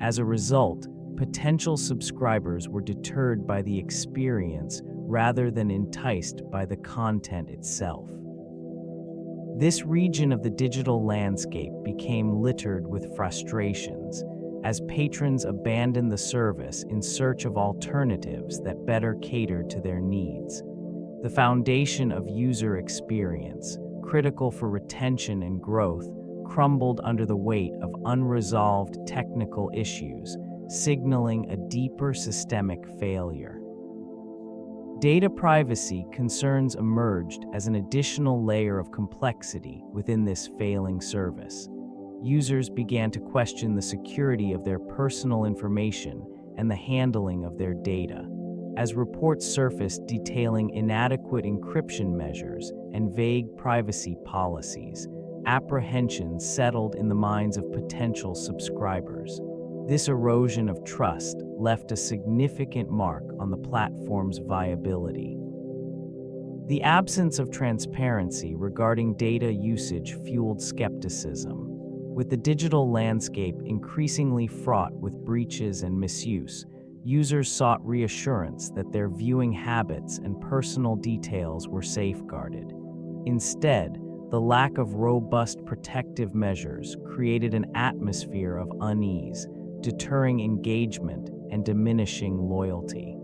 As a result, potential subscribers were deterred by the experience rather than enticed by the content itself. This region of the digital landscape became littered with frustrations as patrons abandoned the service in search of alternatives that better catered to their needs. The foundation of user experience, critical for retention and growth, crumbled under the weight of unresolved technical issues, signaling a deeper systemic failure. Data privacy concerns emerged as an additional layer of complexity within this failing service. Users began to question the security of their personal information and the handling of their data, as reports surfaced detailing inadequate encryption measures and vague privacy policies. Apprehensions settled in the minds of potential subscribers. This erosion of trust left a significant mark on the platform's viability. The absence of transparency regarding data usage fueled skepticism. With the digital landscape increasingly fraught with breaches and misuse, users sought reassurance that their viewing habits and personal details were safeguarded. Instead, the lack of robust protective measures created an atmosphere of unease, deterring engagement and diminishing loyalty.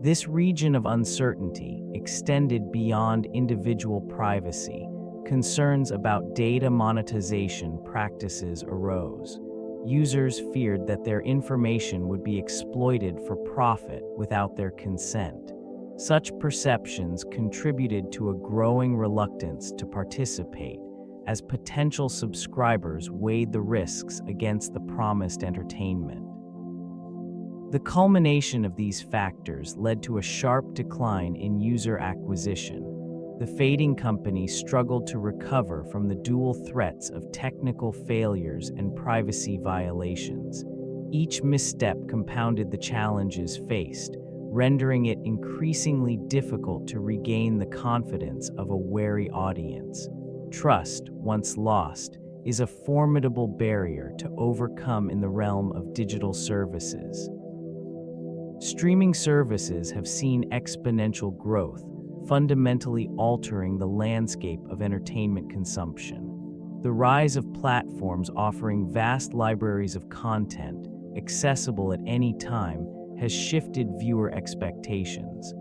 This region of uncertainty extended beyond individual privacy. Concerns about data monetization practices arose. Users feared that their information would be exploited for profit without their consent. Such perceptions contributed to a growing reluctance to participate, as potential subscribers weighed the risks against the promised entertainment. The culmination of these factors led to a sharp decline in user acquisition. The fading company struggled to recover from the dual threats of technical failures and privacy violations. Each misstep compounded the challenges faced, rendering it increasingly difficult to regain the confidence of a wary audience. Trust, once lost, is a formidable barrier to overcome in the realm of digital services. Streaming services have seen exponential growth, fundamentally altering the landscape of entertainment consumption. The rise of platforms offering vast libraries of content, accessible at any time, has shifted viewer expectations.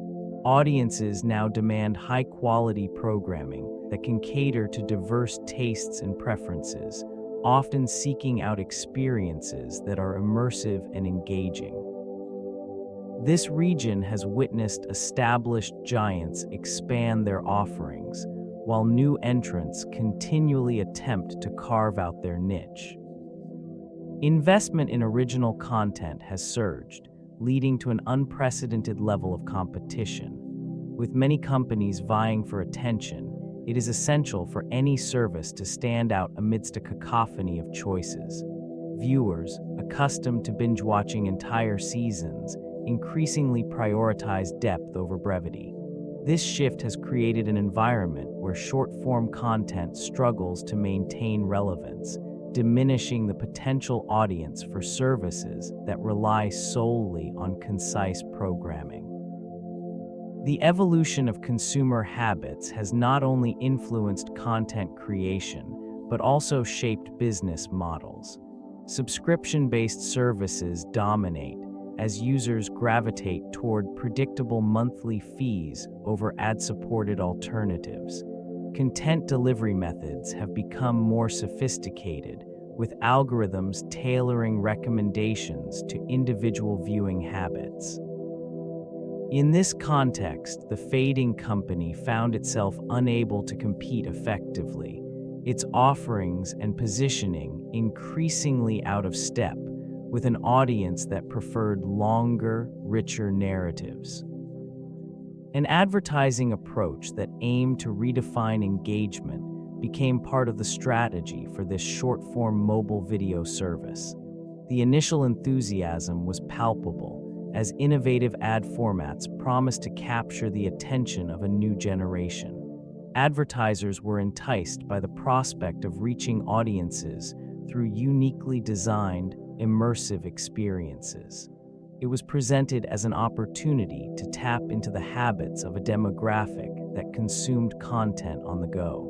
Audiences now demand high-quality programming that can cater to diverse tastes and preferences, often seeking out experiences that are immersive and engaging. This region has witnessed established giants expand their offerings, while new entrants continually attempt to carve out their niche. Investment in original content has surged, leading to an unprecedented level of competition. With many companies vying for attention, it is essential for any service to stand out amidst a cacophony of choices. Viewers, accustomed to binge-watching entire seasons, increasingly prioritize depth over brevity. This shift has created an environment where short-form content struggles to maintain relevance, diminishing the potential audience for services that rely solely on concise programming. The evolution of consumer habits has not only influenced content creation, but also shaped business models. Subscription-based services dominate, as users gravitate toward predictable monthly fees over ad-supported alternatives. Content delivery methods have become more sophisticated, with algorithms tailoring recommendations to individual viewing habits. In this context, the fading company found itself unable to compete effectively, its offerings and positioning increasingly out of step with an audience that preferred longer, richer narratives. An advertising approach that aimed to redefine engagement became part of the strategy for this short-form mobile video service. The initial enthusiasm was palpable, as innovative ad formats promised to capture the attention of a new generation. Advertisers were enticed by the prospect of reaching audiences through uniquely designed, immersive experiences. it was presented as an opportunity to tap into the habits of a demographic that consumed content on the go.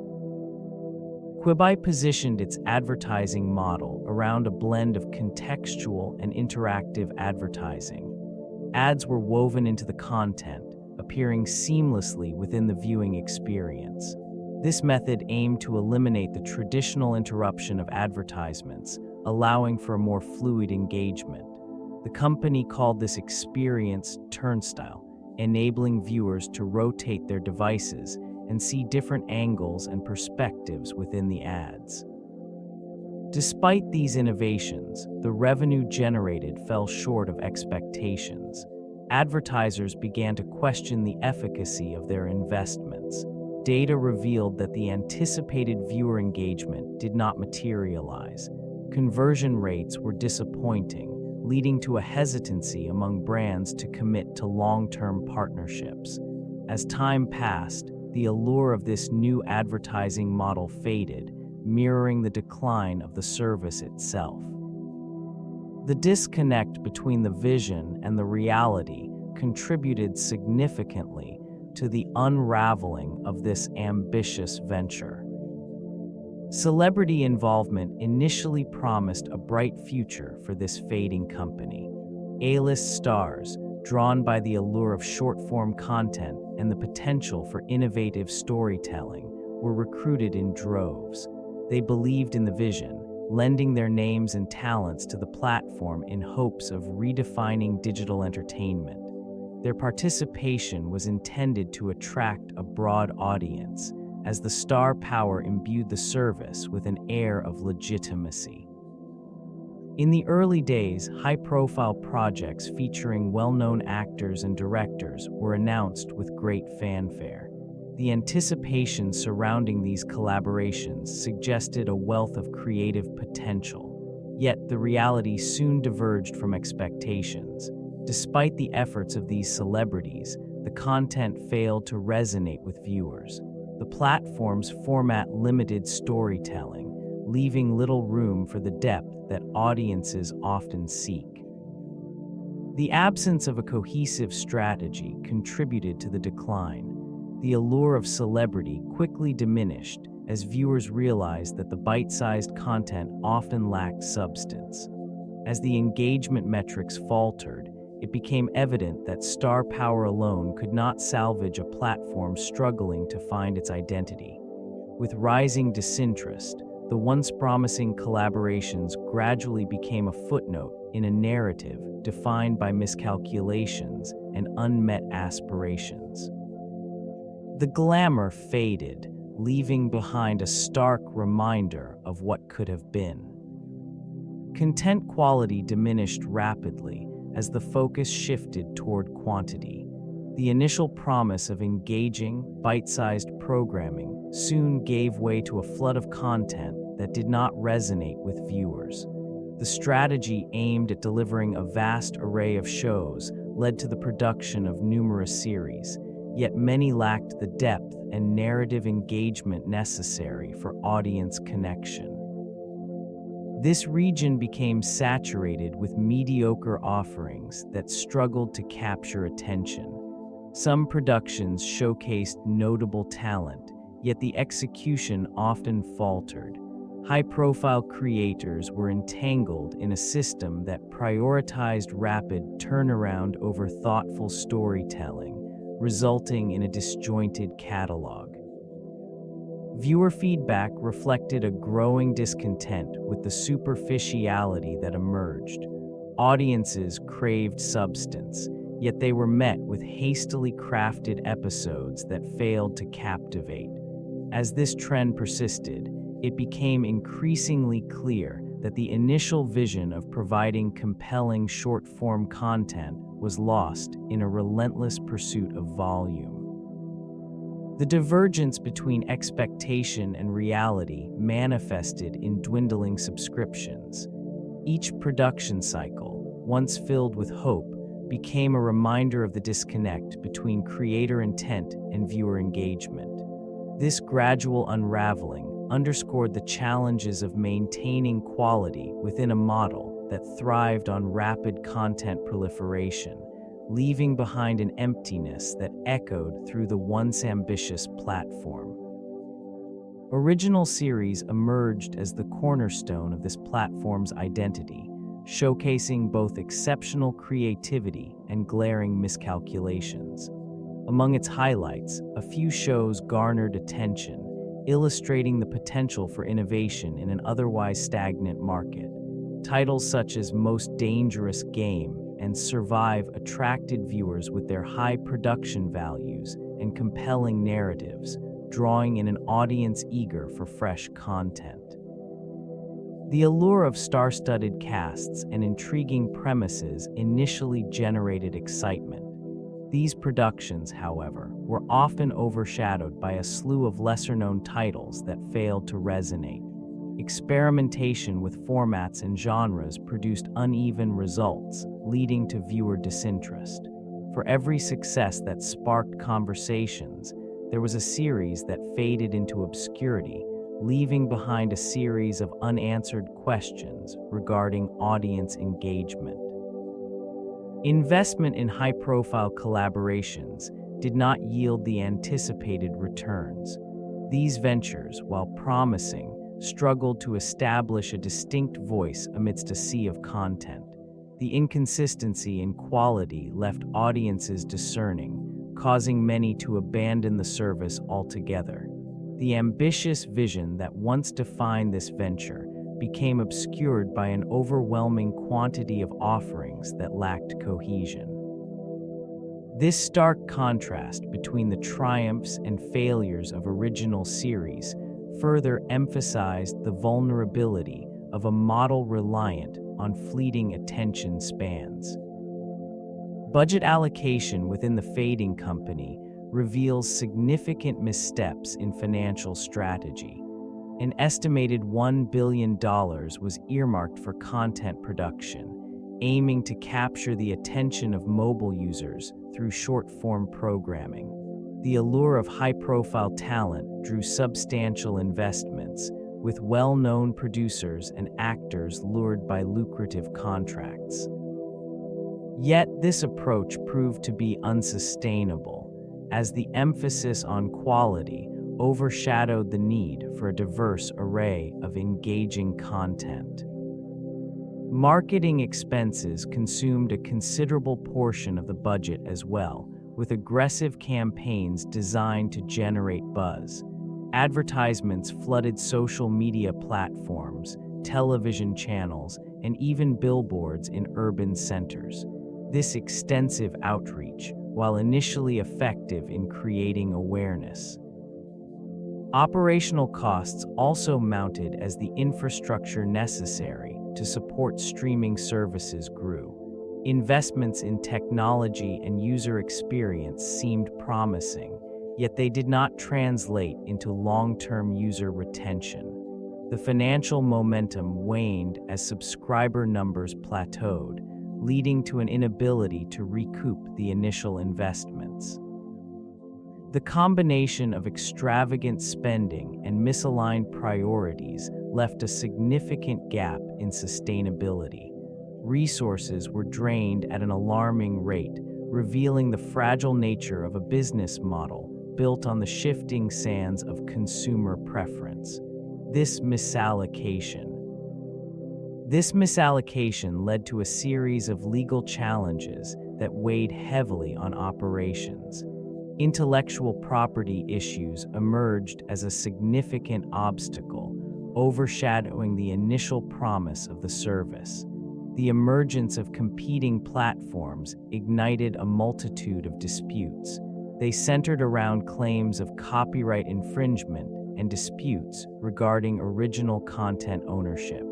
Quibi positioned its advertising model around a blend of contextual and interactive advertising. Ads were woven into the content, appearing seamlessly within the viewing experience. This method aimed to eliminate the traditional interruption of advertisements, allowing for a more fluid engagement. The company called this experience turnstile, enabling viewers to rotate their devices and see different angles and perspectives within the ads. Despite these innovations, the revenue generated fell short of expectations. Advertisers began to question the efficacy of their investments. Data revealed that the anticipated viewer engagement did not materialize. Conversion rates were disappointing, leading to a hesitancy among brands to commit to long-term partnerships. As time passed, the allure of this new advertising model faded, mirroring the decline of the service itself. The disconnect between the vision and the reality contributed significantly to the unraveling of this ambitious venture. Celebrity involvement initially promised a bright future for this fading company. A-list stars, drawn by the allure of short-form content and the potential for innovative storytelling, were recruited in droves. They believed in the vision, lending their names and talents to the platform in hopes of redefining digital entertainment. Their participation was intended to attract a broad audience, as the star power imbued the service with an air of legitimacy. In the early days, high-profile projects featuring well-known actors and directors were announced with great fanfare. The anticipation surrounding these collaborations suggested a wealth of creative potential, yet the reality soon diverged from expectations. Despite the efforts of these celebrities, the content failed to resonate with viewers. The platform's format limited storytelling, leaving little room for the depth that audiences often seek. The absence of a cohesive strategy contributed to the decline. The allure of celebrity quickly diminished as viewers realized that the bite-sized content often lacked substance. As the engagement metrics faltered, it became evident that star power alone could not salvage a platform struggling to find its identity. With rising disinterest, the once promising collaborations gradually became a footnote in a narrative defined by miscalculations and unmet aspirations. The glamour faded, leaving behind a stark reminder of what could have been. Content quality diminished rapidly as the focus shifted toward quantity. The initial promise of engaging, bite-sized programming soon gave way to a flood of content that did not resonate with viewers. The strategy aimed at delivering a vast array of shows led to the production of numerous series, yet many lacked the depth and narrative engagement necessary for audience connection. This region became saturated with mediocre offerings that struggled to capture attention. Some productions showcased notable talent, yet the execution often faltered. High-profile creators were entangled in a system that prioritized rapid turnaround over thoughtful storytelling, resulting in a disjointed catalog. Viewer feedback reflected a growing discontent with the superficiality that emerged. Audiences craved substance, yet they were met with hastily crafted episodes that failed to captivate. As this trend persisted, it became increasingly clear that the initial vision of providing compelling short-form content was lost in a relentless pursuit of volume. The divergence between expectation and reality manifested in dwindling subscriptions. Each production cycle, once filled with hope, became a reminder of the disconnect between creator intent and viewer engagement. This gradual unraveling underscored the challenges of maintaining quality within a model that thrived on rapid content proliferation, leaving behind an emptiness that echoed through the once ambitious platform. Original series emerged as the cornerstone of this platform's identity, showcasing both exceptional creativity and glaring miscalculations. Among its highlights, a few shows garnered attention, illustrating the potential for innovation in an otherwise stagnant market. Titles such as Most Dangerous Game and Survive attracted viewers with their high production values and compelling narratives, drawing in an audience eager for fresh content. The allure of star-studded casts and intriguing premises initially generated excitement. These productions, however, were often overshadowed by a slew of lesser-known titles that failed to resonate. Experimentation with formats and genres produced uneven results, leading to viewer disinterest. For every success that sparked conversations, there was a series that faded into obscurity, leaving behind a series of unanswered questions regarding audience engagement. Investment in high-profile collaborations did not yield the anticipated returns. These ventures, while promising, struggled to establish a distinct voice amidst a sea of content. The inconsistency in quality left audiences discerning, causing many to abandon the service altogether. The ambitious vision that once defined this venture became obscured by an overwhelming quantity of offerings that lacked cohesion. This stark contrast between the triumphs and failures of original series further emphasized the vulnerability of a model reliant on fleeting attention spans. Budget allocation within the fading company reveals significant missteps in financial strategy. An estimated $1 billion was earmarked for content production, aiming to capture the attention of mobile users through short-form programming. The allure of high-profile talent drew substantial investments, with well-known producers and actors lured by lucrative contracts. Yet this approach proved to be unsustainable, as the emphasis on quality overshadowed the need for a diverse array of engaging content. Marketing expenses consumed a considerable portion of the budget as well, with aggressive campaigns designed to generate buzz. Advertisements flooded social media platforms, television channels, and even billboards in urban centers. This extensive outreach, while initially effective in creating awareness, operational costs also mounted as the infrastructure necessary to support streaming services grew. Investments in technology and user experience seemed promising, yet they did not translate into long-term user retention. The financial momentum waned as subscriber numbers plateaued, leading to an inability to recoup the initial investments. The combination of extravagant spending and misaligned priorities left a significant gap in sustainability. Resources were drained at an alarming rate, revealing the fragile nature of a business model built on the shifting sands of consumer preference. This misallocation led to a series of legal challenges that weighed heavily on operations. Intellectual property issues emerged as a significant obstacle, overshadowing the initial promise of the service. The emergence of competing platforms ignited a multitude of disputes. They centered around claims of copyright infringement and disputes regarding original content ownership.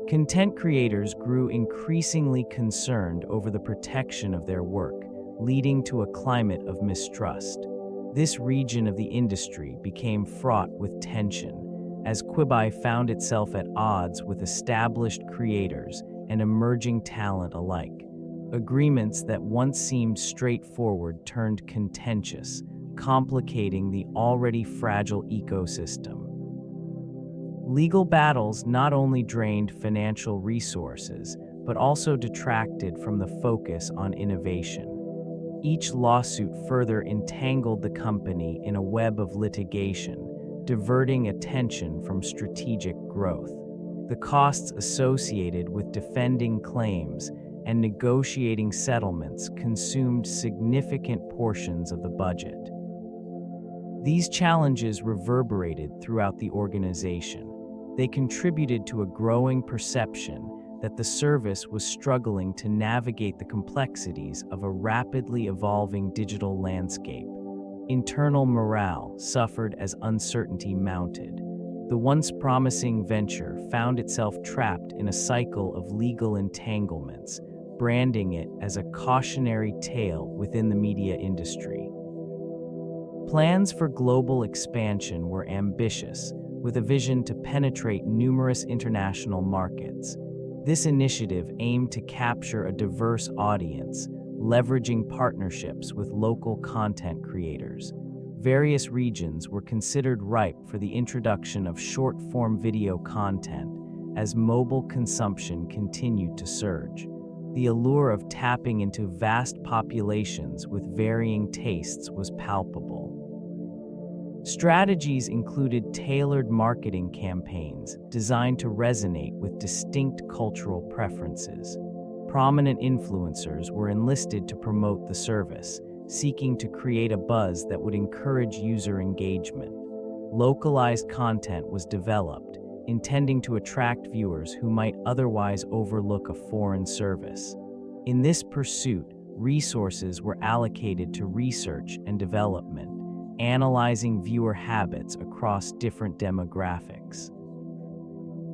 Content creators grew increasingly concerned over the protection of their work, leading to a climate of mistrust. This region of the industry became fraught with tension, as Quibi found itself at odds with established creators and emerging talent alike. Agreements that once seemed straightforward turned contentious, complicating the already fragile ecosystem. Legal battles not only drained financial resources, but also detracted from the focus on innovation. Each lawsuit further entangled the company in a web of litigation, diverting attention from strategic growth. The costs associated with defending claims and negotiating settlements consumed significant portions of the budget. These challenges reverberated throughout the organization. They contributed to a growing perception that the service was struggling to navigate the complexities of a rapidly evolving digital landscape. Internal morale suffered as uncertainty mounted. The once promising venture found itself trapped in a cycle of legal entanglements, branding it as a cautionary tale within the media industry. Plans for global expansion were ambitious, with a vision to penetrate numerous international markets. This initiative aimed to capture a diverse audience, leveraging partnerships with local content creators. Various regions were considered ripe for the introduction of short-form video content as mobile consumption continued to surge. The allure of tapping into vast populations with varying tastes was palpable. Strategies included tailored marketing campaigns designed to resonate with distinct cultural preferences. Prominent influencers were enlisted to promote the service, seeking to create a buzz that would encourage user engagement. Localized content was developed, intending to attract viewers who might otherwise overlook a foreign service. In this pursuit, resources were allocated to research and development, analyzing viewer habits across different demographics.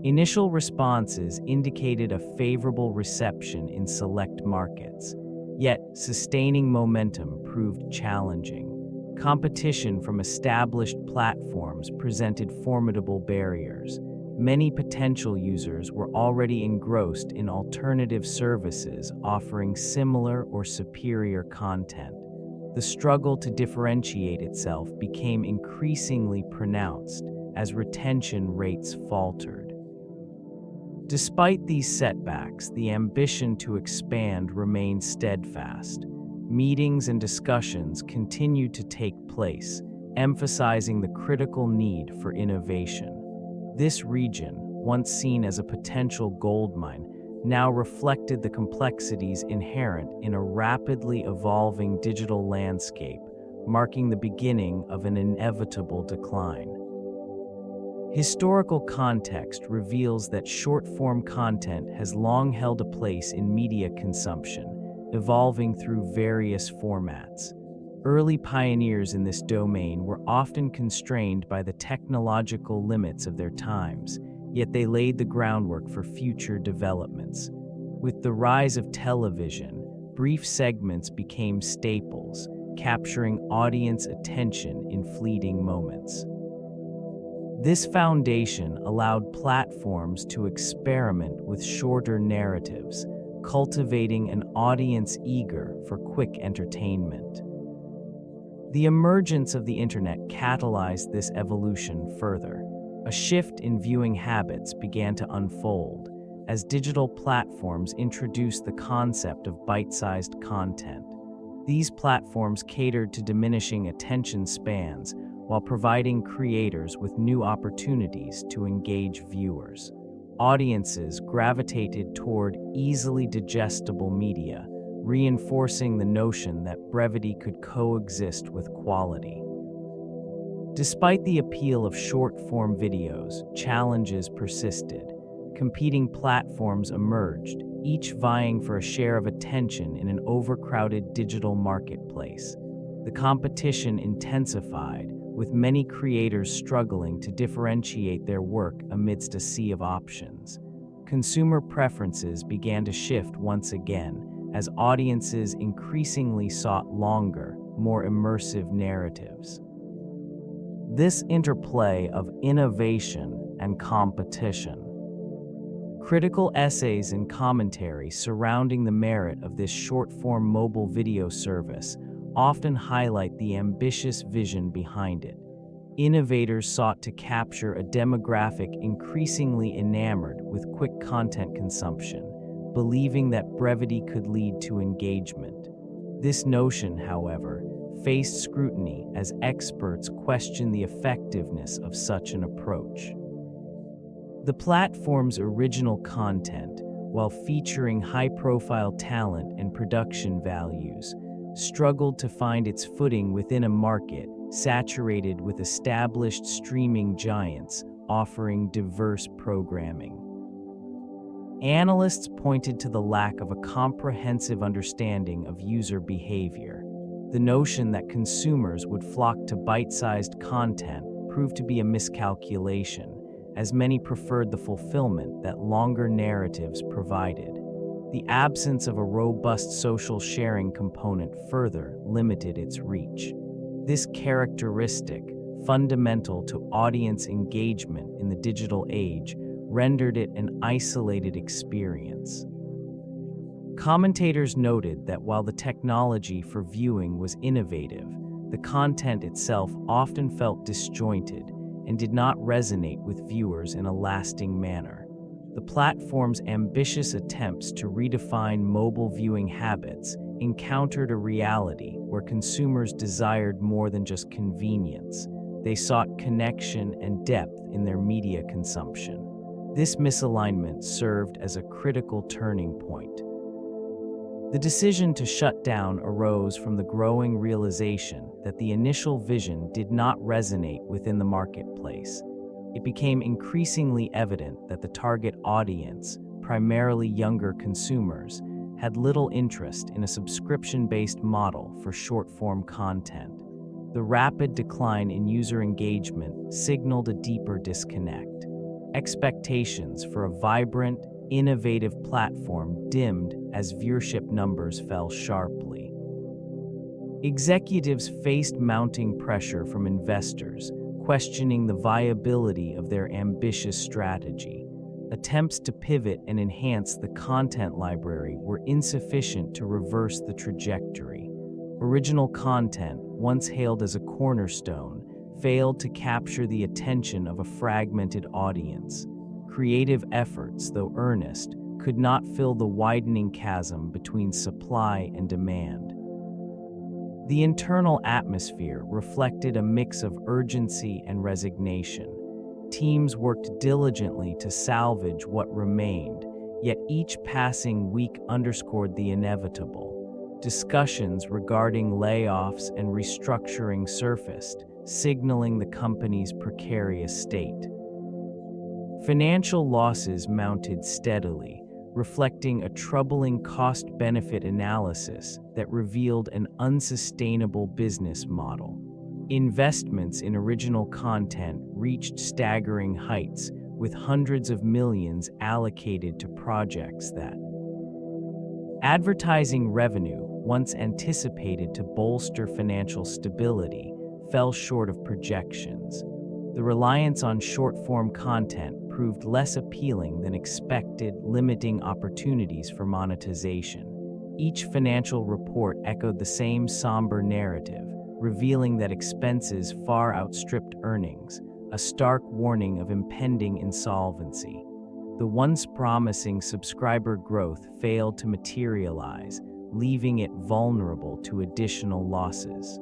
Initial responses indicated a favorable reception in select markets, yet sustaining momentum proved challenging. Competition from established platforms presented formidable barriers. Many potential users were already engrossed in alternative services offering similar or superior content. The struggle to differentiate itself became increasingly pronounced as retention rates faltered. Despite these setbacks, the ambition to expand remained steadfast. Meetings and discussions continued to take place, emphasizing the critical need for innovation. This region, once seen as a potential goldmine, now reflected the complexities inherent in a rapidly evolving digital landscape, marking the beginning of an inevitable decline. Historical context reveals that short-form content has long held a place in media consumption, evolving through various formats. Early pioneers in this domain were often constrained by the technological limits of their times, yet they laid the groundwork for future developments. With the rise of television, brief segments became staples, capturing audience attention in fleeting moments. This foundation allowed platforms to experiment with shorter narratives, cultivating an audience eager for quick entertainment. The emergence of the internet catalyzed this evolution further. A shift in viewing habits began to unfold as digital platforms introduced the concept of bite-sized content. These platforms catered to diminishing attention spans while providing creators with new opportunities to engage viewers. Audiences gravitated toward easily digestible media, reinforcing the notion that brevity could coexist with quality. Despite the appeal of short-form videos, challenges persisted. Competing platforms emerged, each vying for a share of attention in an overcrowded digital marketplace. The competition intensified, with many creators struggling to differentiate their work amidst a sea of options. Consumer preferences began to shift once again, as audiences increasingly sought longer, more immersive narratives. This interplay of innovation and competition. Critical essays and commentary surrounding the merit of this short-form mobile video service often highlight the ambitious vision behind it. Innovators sought to capture a demographic increasingly enamored with quick content consumption, believing that brevity could lead to engagement. This notion, however, faced scrutiny as experts questioned the effectiveness of such an approach. The platform's original content, while featuring high-profile talent and production values, struggled to find its footing within a market saturated with established streaming giants offering diverse programming. Analysts pointed to the lack of a comprehensive understanding of user behavior. The notion that consumers would flock to bite-sized content proved to be a miscalculation, as many preferred the fulfillment that longer narratives provided. The absence of a robust social sharing component further limited its reach. This characteristic, fundamental to audience engagement in the digital age, rendered it an isolated experience. Commentators noted that while the technology for viewing was innovative, the content itself often felt disjointed and did not resonate with viewers in a lasting manner. The platform's ambitious attempts to redefine mobile viewing habits encountered a reality where consumers desired more than just convenience. They sought connection and depth in their media consumption. This misalignment served as a critical turning point. The decision to shut down arose from the growing realization that the initial vision did not resonate within the marketplace. It became increasingly evident that the target audience, primarily younger consumers, had little interest in a subscription-based model for short-form content. The rapid decline in user engagement signaled a deeper disconnect. Expectations for a vibrant, innovative platform dimmed as viewership numbers fell sharply. Executives faced mounting pressure from investors, questioning the viability of their ambitious strategy. Attempts to pivot and enhance the content library were insufficient to reverse the trajectory. Original content, once hailed as a cornerstone, failed to capture the attention of a fragmented audience. Creative efforts, though earnest, could not fill the widening chasm between supply and demand. The internal atmosphere reflected a mix of urgency and resignation. Teams worked diligently to salvage what remained, yet each passing week underscored the inevitable. Discussions regarding layoffs and restructuring surfaced, signaling the company's precarious state. Financial losses mounted steadily, reflecting a troubling cost-benefit analysis that revealed an unsustainable business model. Investments in original content reached staggering heights, with hundreds of millions allocated to projects that advertising revenue, once anticipated to bolster financial stability, fell short of projections. The reliance on short-form content proved less appealing than expected, limiting opportunities for monetization. Each financial report echoed the same somber narrative, revealing that expenses far outstripped earnings, a stark warning of impending insolvency. The once promising subscriber growth failed to materialize, leaving it vulnerable to additional losses.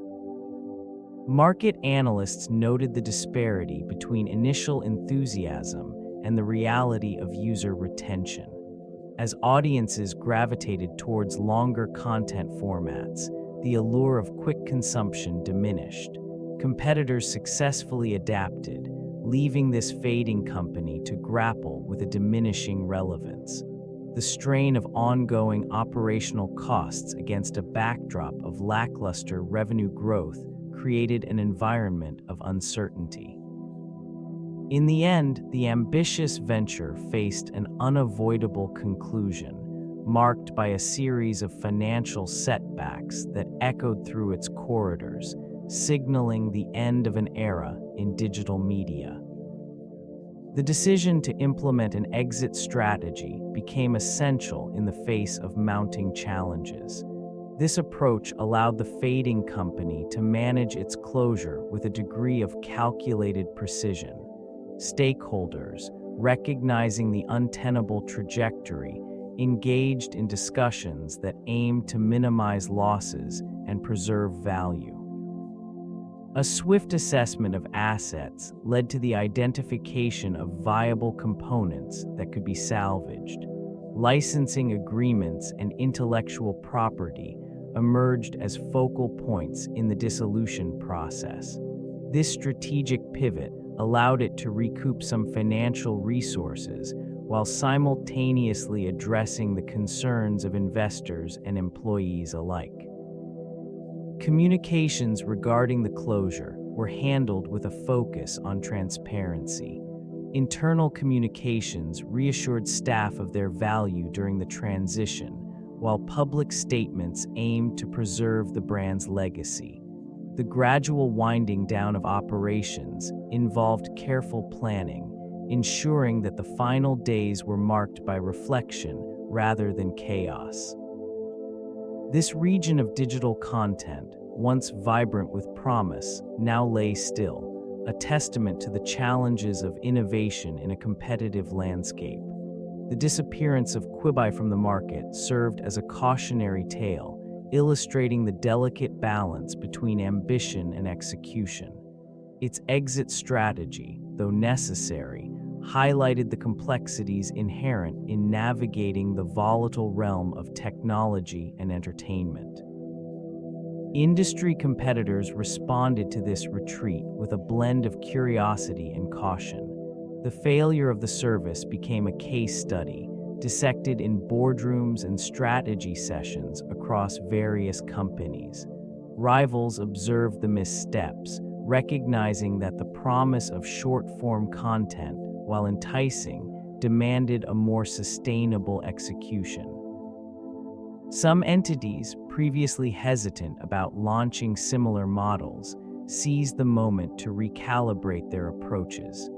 Market analysts noted the disparity between initial enthusiasm and the reality of user retention. As audiences gravitated towards longer content formats, the allure of quick consumption diminished. Competitors successfully adapted, leaving this fading company to grapple with a diminishing relevance. The strain of ongoing operational costs against a backdrop of lackluster revenue growth created an environment of uncertainty. In the end, the ambitious venture faced an unavoidable conclusion, marked by a series of financial setbacks that echoed through its corridors, signaling the end of an era in digital media. The decision to implement an exit strategy became essential in the face of mounting challenges. This approach allowed the fading company to manage its closure with a degree of calculated precision. Stakeholders, recognizing the untenable trajectory, engaged in discussions that aimed to minimize losses and preserve value. A swift assessment of assets led to the identification of viable components that could be salvaged. Licensing agreements and intellectual property emerged as focal points in the dissolution process. This strategic pivot allowed it to recoup some financial resources while simultaneously addressing the concerns of investors and employees alike. Communications regarding the closure were handled with a focus on transparency. Internal communications reassured staff of their value during the transition, while public statements aimed to preserve the brand's legacy. The gradual winding down of operations involved careful planning, ensuring that the final days were marked by reflection rather than chaos. This region of digital content, once vibrant with promise, now lay still, a testament to the challenges of innovation in a competitive landscape. The disappearance of Quibi from the market served as a cautionary tale, illustrating the delicate balance between ambition and execution. Its exit strategy, though necessary, highlighted the complexities inherent in navigating the volatile realm of technology and entertainment. Industry competitors responded to this retreat with a blend of curiosity and caution. The failure of the service became a case study, dissected in boardrooms and strategy sessions across various companies. Rivals observed the missteps, recognizing that the promise of short-form content, while enticing, demanded a more sustainable execution. Some entities, previously hesitant about launching similar models, seized the moment to recalibrate their approaches.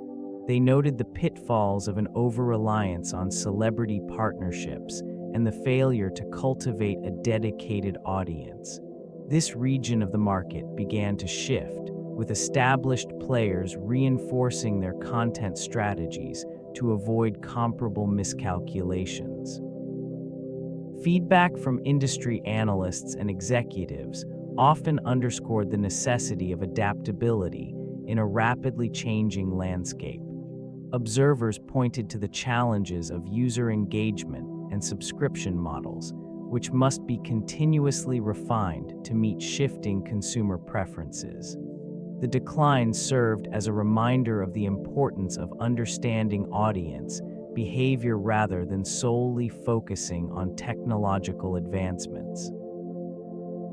They noted the pitfalls of an over-reliance on celebrity partnerships and the failure to cultivate a dedicated audience. This region of the market began to shift, with established players reinforcing their content strategies to avoid comparable miscalculations. Feedback from industry analysts and executives often underscored the necessity of adaptability in a rapidly changing landscape. Observers pointed to the challenges of user engagement and subscription models, which must be continuously refined to meet shifting consumer preferences. The decline served as a reminder of the importance of understanding audience behavior rather than solely focusing on technological advancements.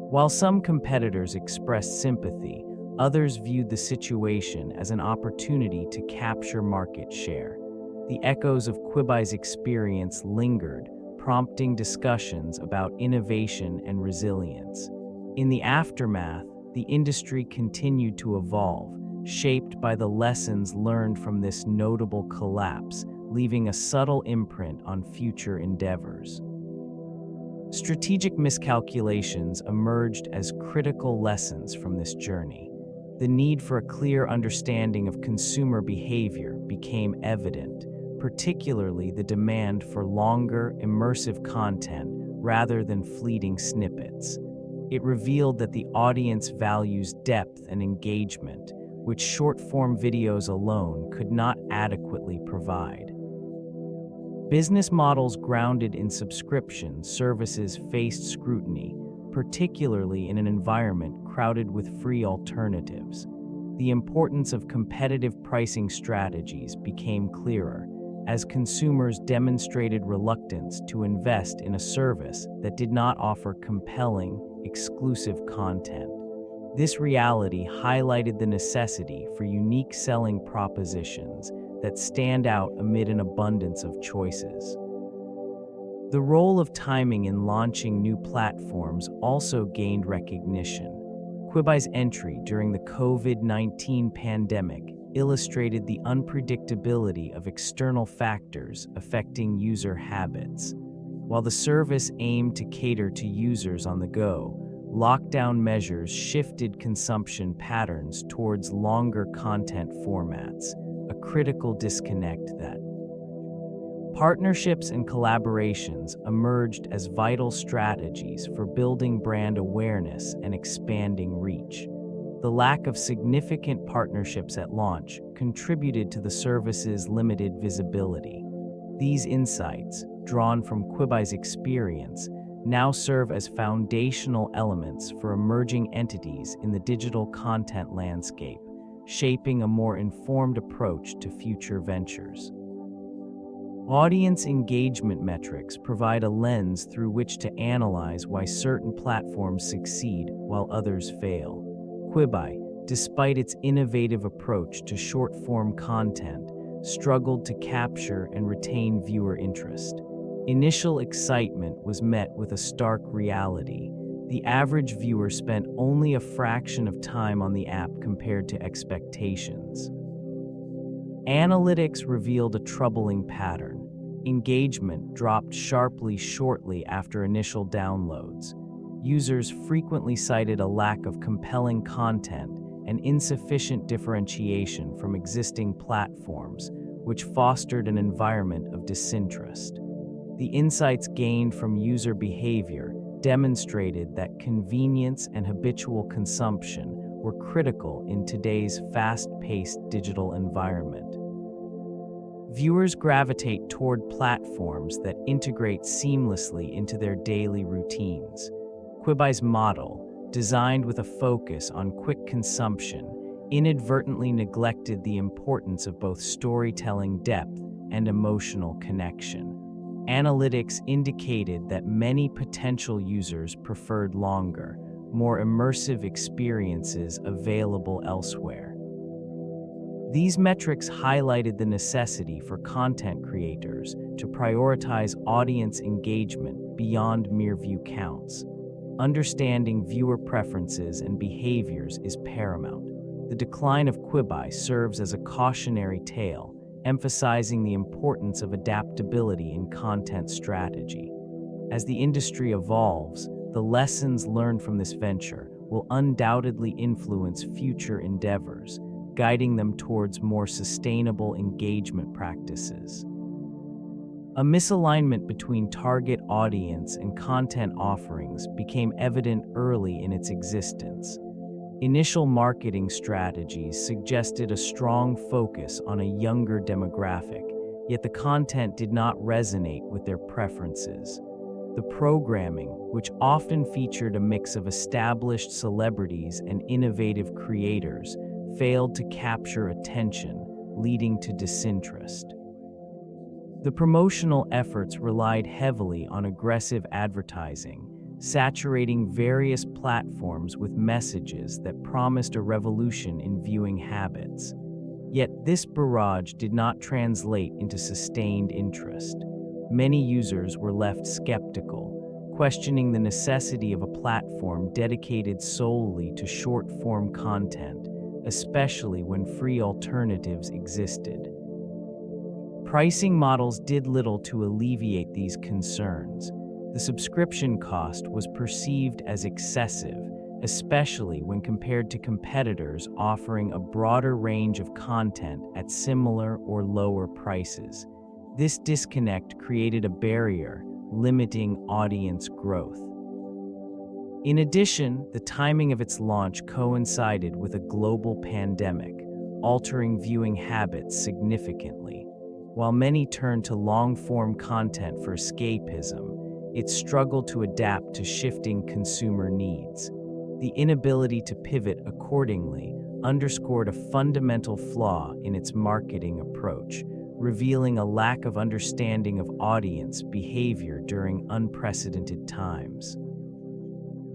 While some competitors expressed sympathy, others viewed the situation as an opportunity to capture market share. The echoes of Quibi's experience lingered, prompting discussions about innovation and resilience. In the aftermath, the industry continued to evolve, shaped by the lessons learned from this notable collapse, leaving a subtle imprint on future endeavors. Strategic miscalculations emerged as critical lessons from this journey. The need for a clear understanding of consumer behavior became evident, particularly the demand for longer, immersive content rather than fleeting snippets. It revealed that the audience values depth and engagement, which short-form videos alone could not adequately provide. Business models grounded in subscription services faced scrutiny, particularly in an environment crowded with free alternatives. The importance of competitive pricing strategies became clearer, as consumers demonstrated reluctance to invest in a service that did not offer compelling, exclusive content. This reality highlighted the necessity for unique selling propositions that stand out amid an abundance of choices. The role of timing in launching new platforms also gained recognition. Quibi's entry during the COVID-19 pandemic illustrated the unpredictability of external factors affecting user habits. While the service aimed to cater to users on the go, lockdown measures shifted consumption patterns towards longer content formats, a critical disconnect that partnerships and collaborations emerged as vital strategies for building brand awareness and expanding reach. The lack of significant partnerships at launch contributed to the service's limited visibility. These insights, drawn from Quibi's experience, now serve as foundational elements for emerging entities in the digital content landscape, shaping a more informed approach to future ventures. Audience engagement metrics provide a lens through which to analyze why certain platforms succeed while others fail. Quibi, despite its innovative approach to short-form content, struggled to capture and retain viewer interest. Initial excitement was met with a stark reality. The average viewer spent only a fraction of time on the app compared to expectations. Analytics revealed a troubling pattern. Engagement dropped sharply shortly after initial downloads. Users frequently cited a lack of compelling content and insufficient differentiation from existing platforms, which fostered an environment of disinterest. The insights gained from user behavior demonstrated that convenience and habitual consumption were critical in today's fast-paced digital environment. Viewers gravitate toward platforms that integrate seamlessly into their daily routines. Quibi's model, designed with a focus on quick consumption, inadvertently neglected the importance of both storytelling depth and emotional connection. Analytics indicated that many potential users preferred longer, more immersive experiences available elsewhere. These metrics highlighted the necessity for content creators to prioritize audience engagement beyond mere view counts. Understanding viewer preferences and behaviors is paramount. The decline of Quibi serves as a cautionary tale, emphasizing the importance of adaptability in content strategy. As the industry evolves, the lessons learned from this venture will undoubtedly influence future endeavors, guiding them towards more sustainable engagement practices. A misalignment between target audience and content offerings became evident early in its existence. Initial marketing strategies suggested a strong focus on a younger demographic, yet the content did not resonate with their preferences. The programming, which often featured a mix of established celebrities and innovative creators, failed to capture attention, leading to disinterest. The promotional efforts relied heavily on aggressive advertising, saturating various platforms with messages that promised a revolution in viewing habits. Yet this barrage did not translate into sustained interest. Many users were left skeptical, questioning the necessity of a platform dedicated solely to short-form content, especially when free alternatives existed. Pricing models did little to alleviate these concerns. The subscription cost was perceived as excessive, especially when compared to competitors offering a broader range of content at similar or lower prices. This disconnect created a barrier, limiting audience growth. In addition, the timing of its launch coincided with a global pandemic, altering viewing habits significantly. While many turned to long-form content for escapism, it struggled to adapt to shifting consumer needs. The inability to pivot accordingly underscored a fundamental flaw in its marketing approach, revealing a lack of understanding of audience behavior during unprecedented times.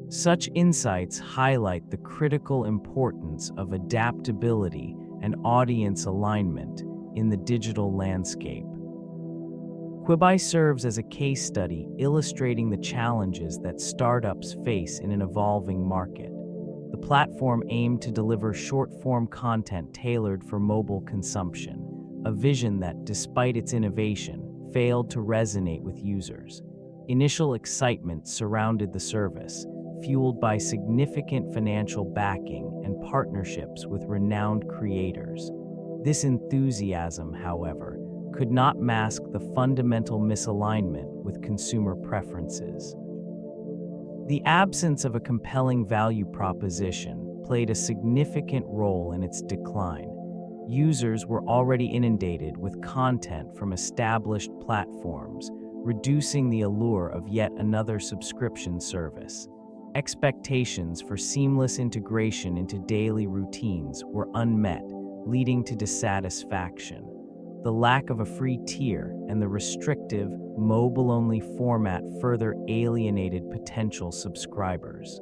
Such insights highlight the critical importance of adaptability and audience alignment in the digital landscape. Quibi serves as a case study illustrating the challenges that startups face in an evolving market. The platform aimed to deliver short-form content tailored for mobile consumption, a vision that, despite its innovation, failed to resonate with users. Initial excitement surrounded the service, fueled by significant financial backing and partnerships with renowned creators. This enthusiasm, however, could not mask the fundamental misalignment with consumer preferences. The absence of a compelling value proposition played a significant role in its decline. Users were already inundated with content from established platforms, reducing the allure of yet another subscription service. Expectations for seamless integration into daily routines were unmet, leading to dissatisfaction. The lack of a free tier and the restrictive, mobile-only format further alienated potential subscribers.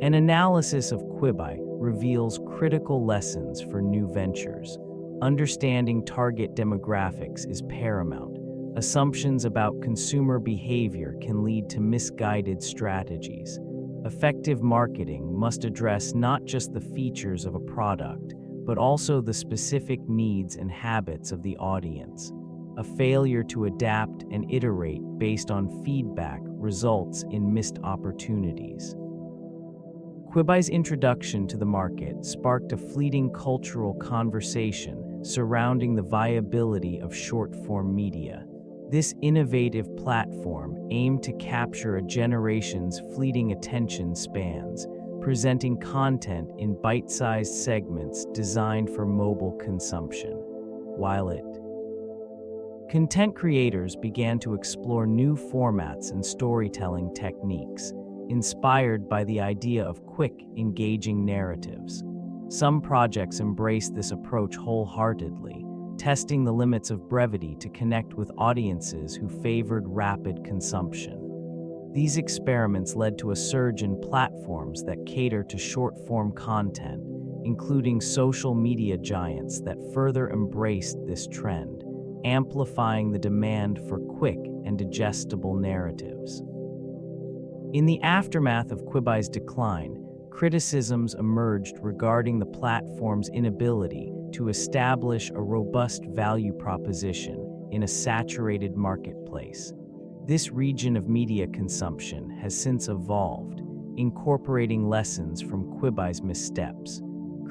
An analysis of Quibi reveals critical lessons for new ventures. Understanding target demographics is paramount. Assumptions about consumer behavior can lead to misguided strategies. Effective marketing must address not just the features of a product, but also the specific needs and habits of the audience. A failure to adapt and iterate based on feedback results in missed opportunities. Quibi's introduction to the market sparked a fleeting cultural conversation surrounding the viability of short-form media. This innovative platform aimed to capture a generation's fleeting attention spans, presenting content in bite-sized segments designed for mobile consumption. Content creators began to explore new formats and storytelling techniques, inspired by the idea of quick, engaging narratives. Some projects embraced this approach wholeheartedly, testing the limits of brevity to connect with audiences who favored rapid consumption. These experiments led to a surge in platforms that cater to short-form content, including social media giants that further embraced this trend, amplifying the demand for quick and digestible narratives. In the aftermath of Quibi's decline, criticisms emerged regarding the platform's inability to establish a robust value proposition in a saturated marketplace. This region of media consumption has since evolved, incorporating lessons from Quibi's missteps.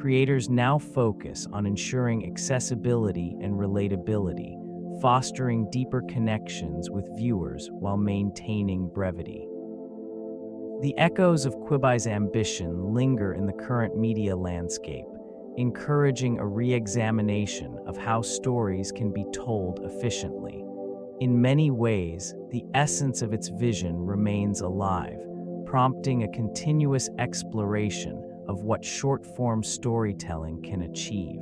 Creators now focus on ensuring accessibility and relatability, fostering deeper connections with viewers while maintaining brevity. The echoes of Quibi's ambition linger in the current media landscape, encouraging a re-examination of how stories can be told efficiently. In many ways, the essence of its vision remains alive, prompting a continuous exploration of what short-form storytelling can achieve.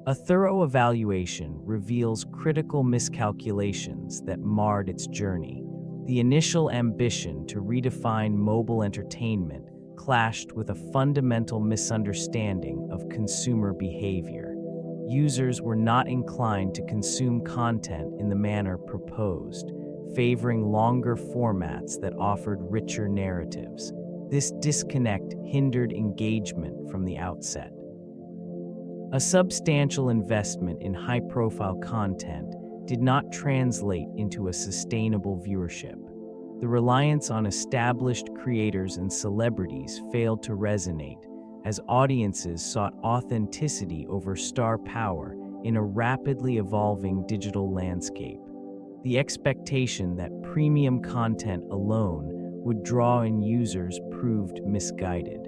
A thorough evaluation reveals critical miscalculations that marred its journey. The initial ambition to redefine mobile entertainment clashed with a fundamental misunderstanding of consumer behavior. Users were not inclined to consume content in the manner proposed, favoring longer formats that offered richer narratives. This disconnect hindered engagement from the outset. A substantial investment in high-profile content did not translate into a sustainable viewership. The reliance on established creators and celebrities failed to resonate, as audiences sought authenticity over star power in a rapidly evolving digital landscape. The expectation that premium content alone would draw in users proved misguided.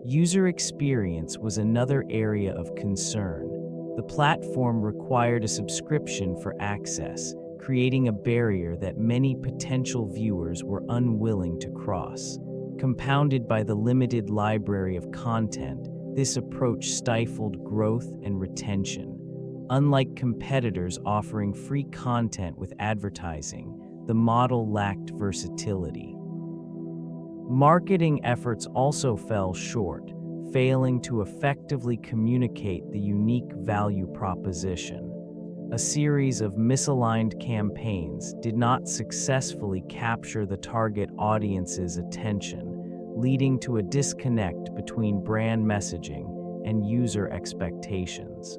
User experience was another area of concern. The platform required a subscription for access, creating a barrier that many potential viewers were unwilling to cross. Compounded by the limited library of content, this approach stifled growth and retention. Unlike competitors offering free content with advertising, the model lacked versatility. Marketing efforts also fell short, failing to effectively communicate the unique value proposition. A series of misaligned campaigns did not successfully capture the target audience's attention, leading to a disconnect between brand messaging and user expectations.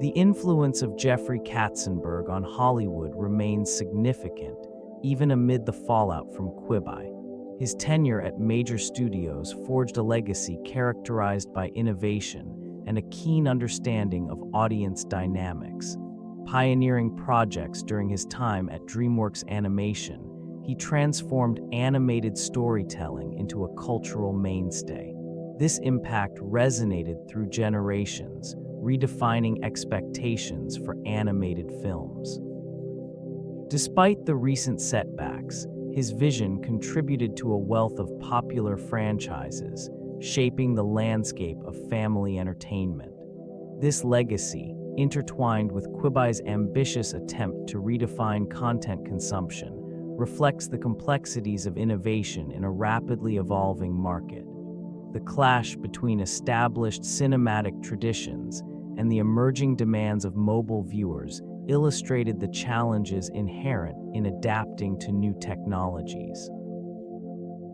The influence of Jeffrey Katzenberg on Hollywood remains significant, even amid the fallout from Quibi. His tenure at major studios forged a legacy characterized by innovation and a keen understanding of audience dynamics. Pioneering projects during his time at DreamWorks Animation, he transformed animated storytelling into a cultural mainstay. This impact resonated through generations, redefining expectations for animated films. Despite the recent setbacks, his vision contributed to a wealth of popular franchises, shaping the landscape of family entertainment. This legacy, intertwined with Quibi's ambitious attempt to redefine content consumption, reflects the complexities of innovation in a rapidly evolving market. The clash between established cinematic traditions and the emerging demands of mobile viewers illustrated the challenges inherent in adapting to new technologies.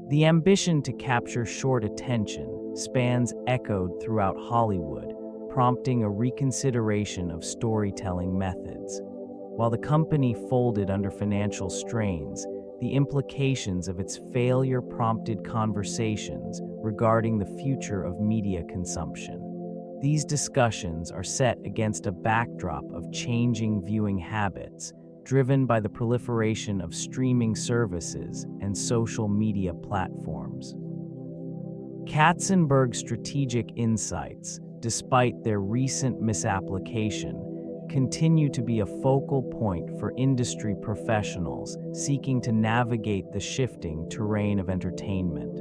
The ambition to capture short attention spans echoed throughout Hollywood, prompting a reconsideration of storytelling methods. While the company folded under financial strains, the implications of its failure prompted conversations regarding the future of media consumption. These discussions are set against a backdrop of changing viewing habits, driven by the proliferation of streaming services and social media platforms. Katzenberg's strategic insights, despite their recent misapplication, continue to be a focal point for industry professionals seeking to navigate the shifting terrain of entertainment.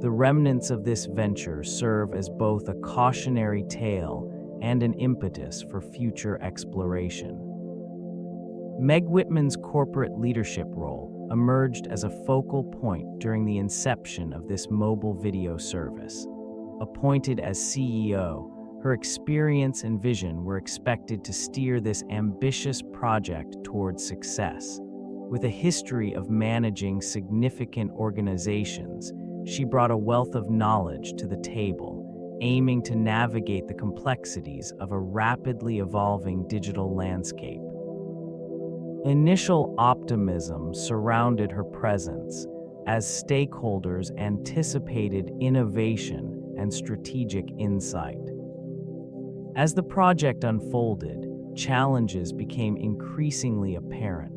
The remnants of this venture serve as both a cautionary tale and an impetus for future exploration. Meg Whitman's corporate leadership role emerged as a focal point during the inception of this mobile video service. Appointed as CEO, her experience and vision were expected to steer this ambitious project towards success. With a history of managing significant organizations, she brought a wealth of knowledge to the table, aiming to navigate the complexities of a rapidly evolving digital landscape. Initial optimism surrounded her presence as stakeholders anticipated innovation and strategic insight. As the project unfolded, challenges became increasingly apparent.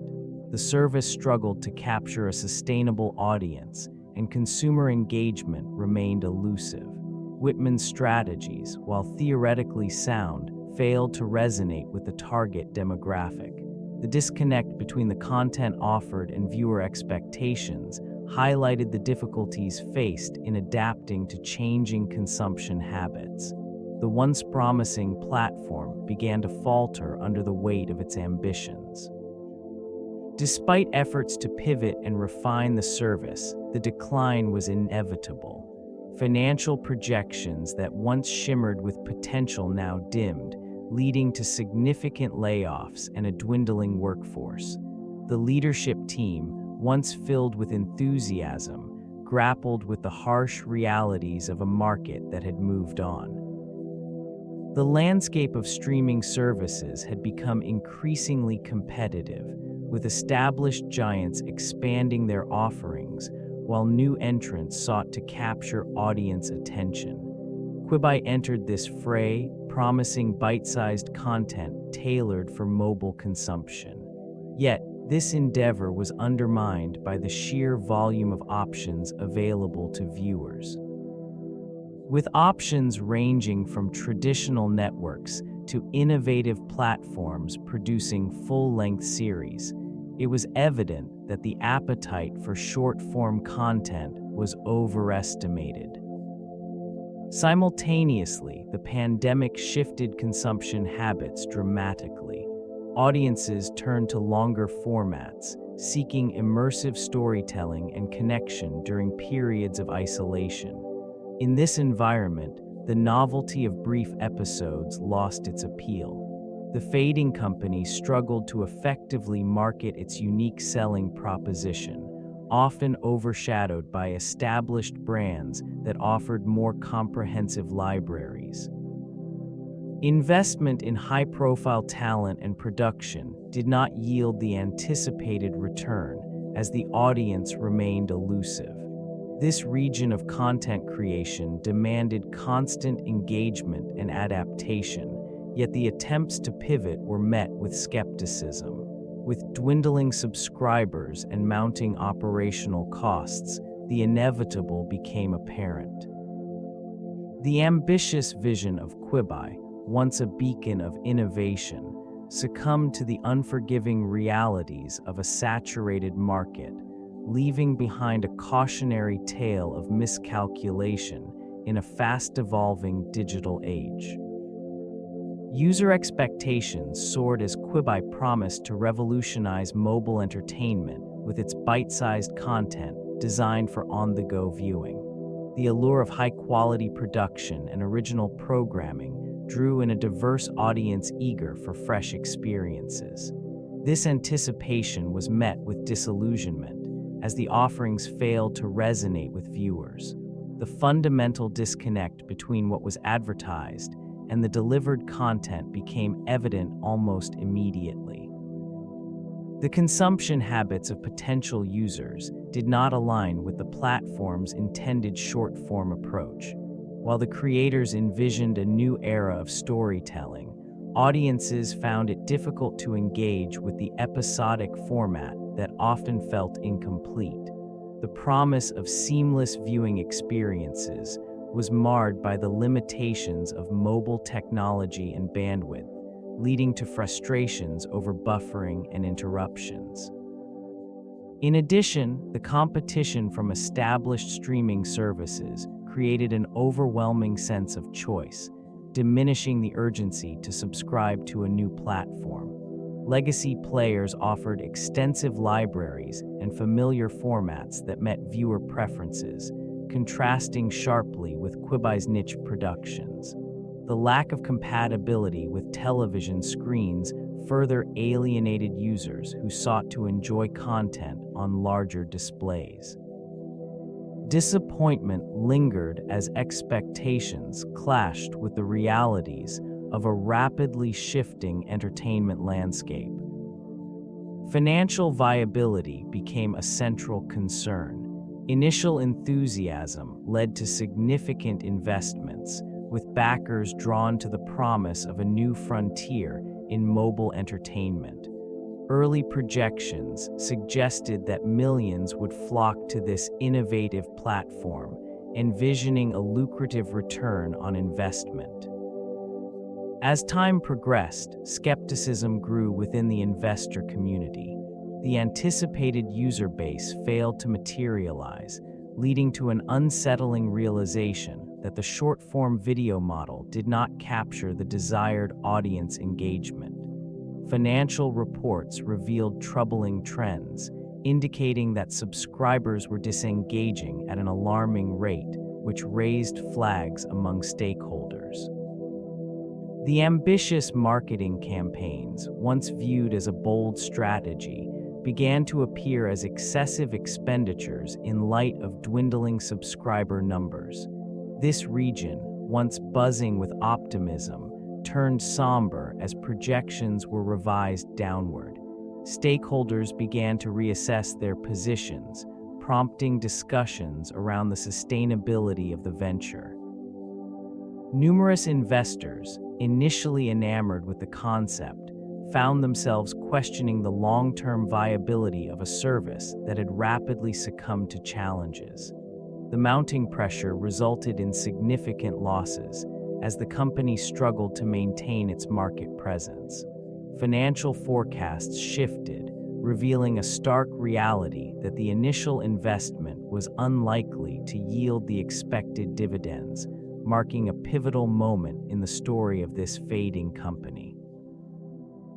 The service struggled to capture a sustainable audience, and consumer engagement remained elusive. Whitman's strategies, while theoretically sound, failed to resonate with the target demographic. The disconnect between the content offered and viewer expectations highlighted the difficulties faced in adapting to changing consumption habits. The once promising platform began to falter under the weight of its ambitions. Despite efforts to pivot and refine the service, the decline was inevitable. Financial projections that once shimmered with potential now dimmed, leading to significant layoffs and a dwindling workforce. The leadership team, once filled with enthusiasm, grappled with the harsh realities of a market that had moved on. The landscape of streaming services had become increasingly competitive, with established giants expanding their offerings while new entrants sought to capture audience attention. Quibi entered this fray, promising bite-sized content tailored for mobile consumption. Yet, this endeavor was undermined by the sheer volume of options available to viewers. With options ranging from traditional networks to innovative platforms producing full-length series, it was evident that the appetite for short-form content was overestimated. Simultaneously, the pandemic shifted consumption habits dramatically. Audiences turned to longer formats, seeking immersive storytelling and connection during periods of isolation. In this environment, the novelty of brief episodes lost its appeal. The fading company struggled to effectively market its unique selling proposition, often overshadowed by established brands that offered more comprehensive libraries. Investment in high-profile talent and production did not yield the anticipated return, as the audience remained elusive. This region of content creation demanded constant engagement and adaptation, yet the attempts to pivot were met with skepticism. With dwindling subscribers and mounting operational costs, the inevitable became apparent. The ambitious vision of Quibi, once a beacon of innovation, succumbed to the unforgiving realities of a saturated market, leaving behind a cautionary tale of miscalculation in a fast-evolving digital age. User expectations soared as Quibi promised to revolutionize mobile entertainment with its bite-sized content designed for on-the-go viewing. The allure of high-quality production and original programming drew in a diverse audience eager for fresh experiences. This anticipation was met with disillusionment, as the offerings failed to resonate with viewers. The fundamental disconnect between what was advertised and the delivered content became evident almost immediately. The consumption habits of potential users did not align with the platform's intended short-form approach. While the creators envisioned a new era of storytelling, audiences found it difficult to engage with the episodic format that often felt incomplete. The promise of seamless viewing experiences was marred by the limitations of mobile technology and bandwidth, leading to frustrations over buffering and interruptions. In addition, the competition from established streaming services created an overwhelming sense of choice, diminishing the urgency to subscribe to a new platform. Legacy players offered extensive libraries and familiar formats that met viewer preferences, contrasting sharply with Quibi's niche productions. The lack of compatibility with television screens further alienated users who sought to enjoy content on larger displays. Disappointment lingered as expectations clashed with the realities of a rapidly shifting entertainment landscape. Financial viability became a central concern. Initial enthusiasm led to significant investments, with backers drawn to the promise of a new frontier in mobile entertainment. Early projections suggested that millions would flock to this innovative platform, envisioning a lucrative return on investment. As time progressed, skepticism grew within the investor community. The anticipated user base failed to materialize, leading to an unsettling realization that the short-form video model did not capture the desired audience engagement. Financial reports revealed troubling trends, indicating that subscribers were disengaging at an alarming rate, which raised flags among stakeholders. The ambitious marketing campaigns, once viewed as a bold strategy, began to appear as excessive expenditures in light of dwindling subscriber numbers. This region, once buzzing with optimism, turned somber as projections were revised downward. Stakeholders began to reassess their positions, prompting discussions around the sustainability of the venture. Numerous investors, initially enamored with the concept, found themselves questioning the long-term viability of a service that had rapidly succumbed to challenges. The mounting pressure resulted in significant losses as the company struggled to maintain its market presence. Financial forecasts shifted, revealing a stark reality that the initial investment was unlikely to yield the expected dividends, marking a pivotal moment in the story of this fading company.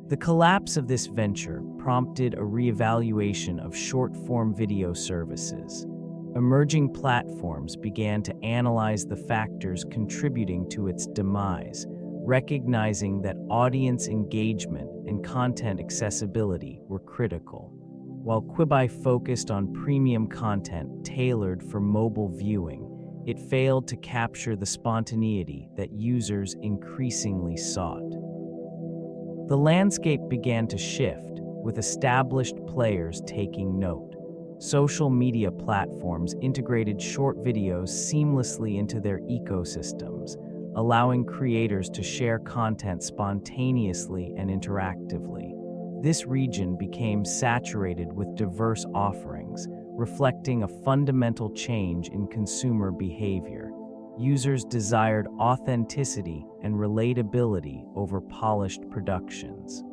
The collapse of this venture prompted a reevaluation of short-form video services. Emerging platforms began to analyze the factors contributing to its demise, recognizing that audience engagement and content accessibility were critical. While Quibi focused on premium content tailored for mobile viewing, it failed to capture the spontaneity that users increasingly sought. The landscape began to shift, with established players taking note. Social media platforms integrated short videos seamlessly into their ecosystems, allowing creators to share content spontaneously and interactively. This region became saturated with diverse offerings, reflecting a fundamental change in consumer behavior. Users desired authenticity and relatability over polished productions.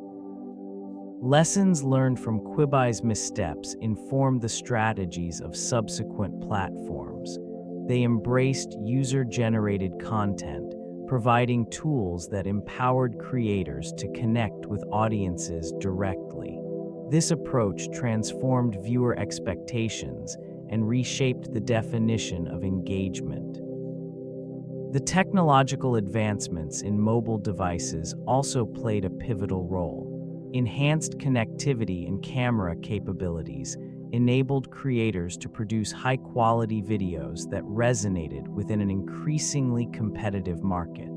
Lessons learned from Quibi's missteps informed the strategies of subsequent platforms. They embraced user-generated content, providing tools that empowered creators to connect with audiences directly. This approach transformed viewer expectations and reshaped the definition of engagement. The technological advancements in mobile devices also played a pivotal role. Enhanced connectivity and camera capabilities enabled creators to produce high-quality videos that resonated within an increasingly competitive market.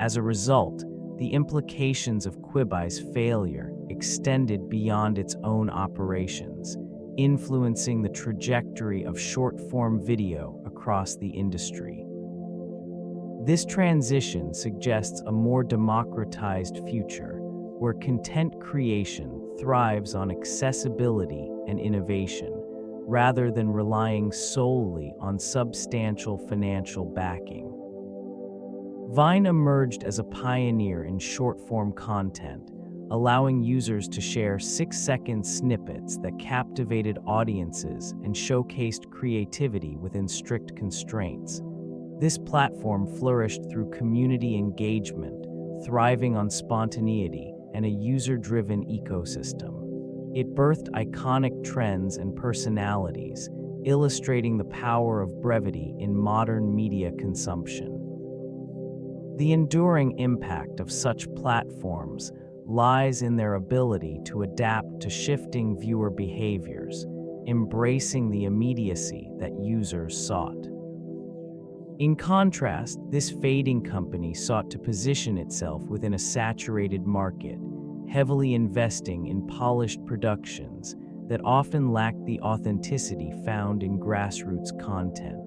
As a result, the implications of Quibi's failure extended beyond its own operations, influencing the trajectory of short-form video across the industry. This transition suggests a more democratized future, where content creation thrives on accessibility and innovation, rather than relying solely on substantial financial backing. Vine emerged as a pioneer in short-form content, allowing users to share 6-second snippets that captivated audiences and showcased creativity within strict constraints. This platform flourished through community engagement, thriving on spontaneity and a user-driven ecosystem. It birthed iconic trends and personalities, illustrating the power of brevity in modern media consumption. The enduring impact of such platforms lies in their ability to adapt to shifting viewer behaviors, embracing the immediacy that users sought. In contrast, this fading company sought to position itself within a saturated market, heavily investing in polished productions that often lacked the authenticity found in grassroots content.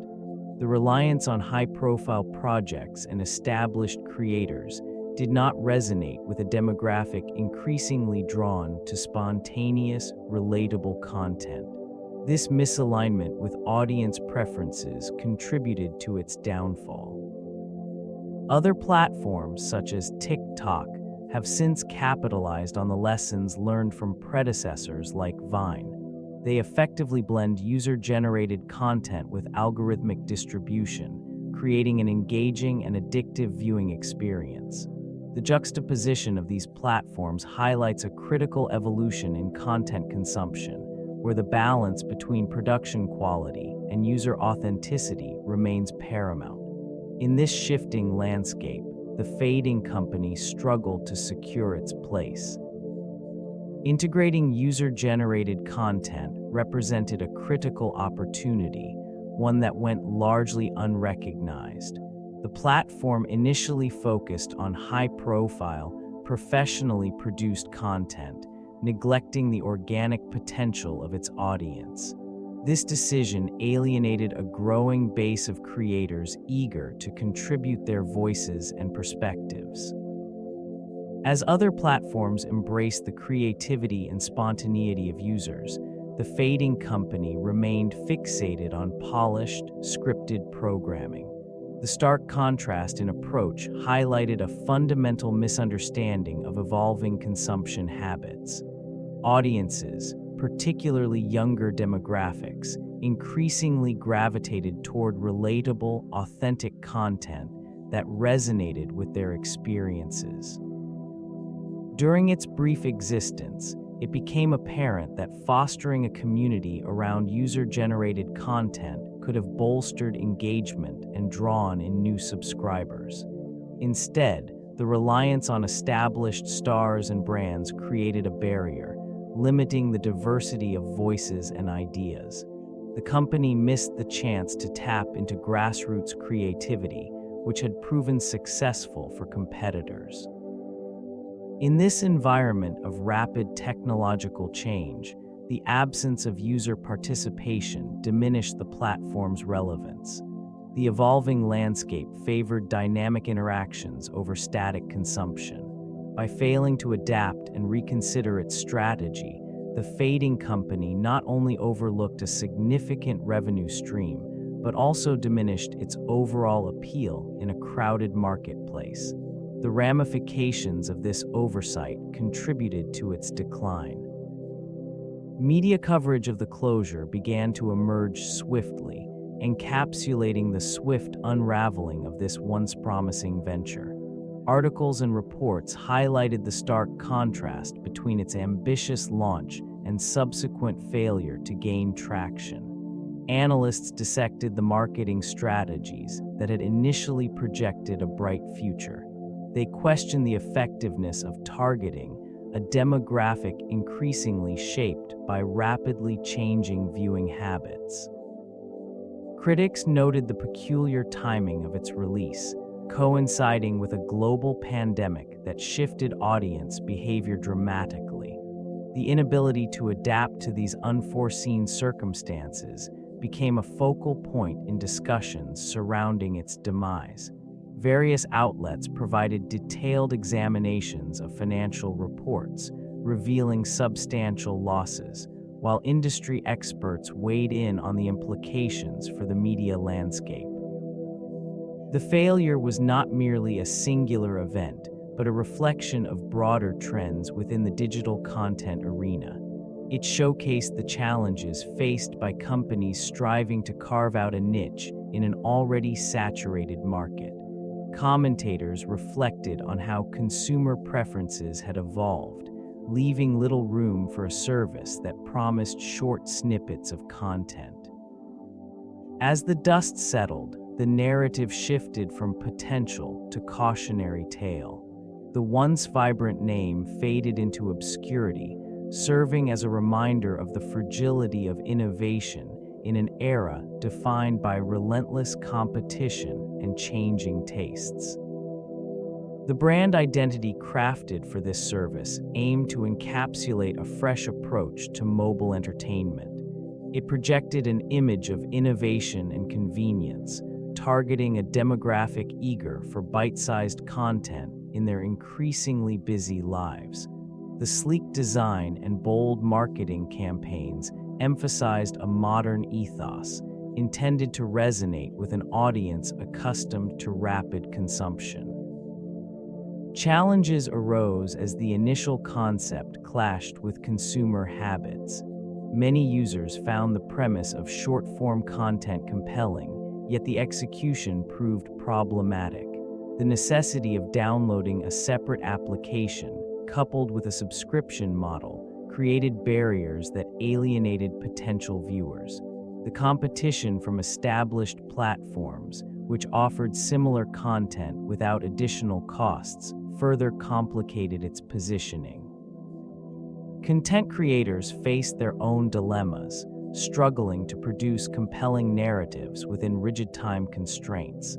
The reliance on high-profile projects and established creators did not resonate with a demographic increasingly drawn to spontaneous, relatable content. This misalignment with audience preferences contributed to its downfall. Other platforms, such as TikTok, have since capitalized on the lessons learned from predecessors like Vine. They effectively blend user-generated content with algorithmic distribution, creating an engaging and addictive viewing experience. The juxtaposition of these platforms highlights a critical evolution in content consumption, where the balance between production quality and user authenticity remains paramount. In this shifting landscape, the fading company struggled to secure its place. Integrating user-generated content represented a critical opportunity, one that went largely unrecognized. The platform initially focused on high-profile, professionally produced content, neglecting the organic potential of its audience. This decision alienated a growing base of creators eager to contribute their voices and perspectives. As other platforms embraced the creativity and spontaneity of users, the fading company remained fixated on polished, scripted programming. The stark contrast in approach highlighted a fundamental misunderstanding of evolving consumption habits. Audiences, particularly younger demographics, increasingly gravitated toward relatable, authentic content that resonated with their experiences. During its brief existence, it became apparent that fostering a community around user-generated content could have bolstered engagement and drawn in new subscribers. Instead, the reliance on established stars and brands created a barrier, limiting the diversity of voices and ideas. the company missed the chance to tap into grassroots creativity, which had proven successful for competitors. In this environment of rapid technological change, the absence of user participation diminished the platform's relevance. The evolving landscape favored dynamic interactions over static consumption. By failing to adapt and reconsider its strategy, the fading company not only overlooked a significant revenue stream, but also diminished its overall appeal in a crowded marketplace. The ramifications of this oversight contributed to its decline. Media coverage of the closure began to emerge swiftly, encapsulating the swift unraveling of this once promising venture. Articles and reports highlighted the stark contrast between its ambitious launch and subsequent failure to gain traction. Analysts dissected the marketing strategies that had initially projected a bright future. They questioned the effectiveness of targeting a demographic increasingly shaped by rapidly changing viewing habits. Critics noted the peculiar timing of its release, coinciding with a global pandemic that shifted audience behavior dramatically. The inability to adapt to these unforeseen circumstances became a focal point in discussions surrounding its demise. Various outlets provided detailed examinations of financial reports, revealing substantial losses, while industry experts weighed in on the implications for the media landscape. The failure was not merely a singular event, but a reflection of broader trends within the digital content arena. It showcased the challenges faced by companies striving to carve out a niche in an already saturated market. Commentators reflected on how consumer preferences had evolved, leaving little room for a service that promised short snippets of content. As the dust settled, the narrative shifted from potential to cautionary tale. The once vibrant name faded into obscurity, serving as a reminder of the fragility of innovation in an era defined by relentless competition and changing tastes. The brand identity crafted for this service aimed to encapsulate a fresh approach to mobile entertainment. It projected an image of innovation and convenience, targeting a demographic eager for bite-sized content in their increasingly busy lives. The sleek design and bold marketing campaigns emphasized a modern ethos intended to resonate with an audience accustomed to rapid consumption. Challenges arose as the initial concept clashed with consumer habits. Many users found the premise of short-form content compelling, yet the execution proved problematic. The necessity of downloading a separate application, coupled with a subscription model, created barriers that alienated potential viewers. The competition from established platforms, which offered similar content without additional costs, further complicated its positioning. Content creators faced their own dilemmas, struggling to produce compelling narratives within rigid time constraints.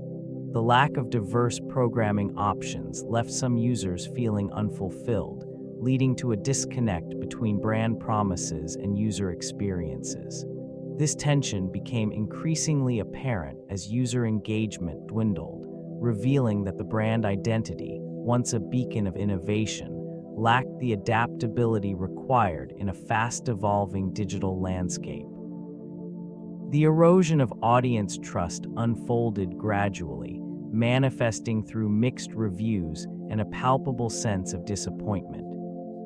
The lack of diverse programming options left some users feeling unfulfilled, leading to a disconnect between brand promises and user experiences. This tension became increasingly apparent as user engagement dwindled, revealing that the brand identity, once a beacon of innovation, lacked the adaptability required in a fast-evolving digital landscape. The erosion of audience trust unfolded gradually, manifesting through mixed reviews and a palpable sense of disappointment.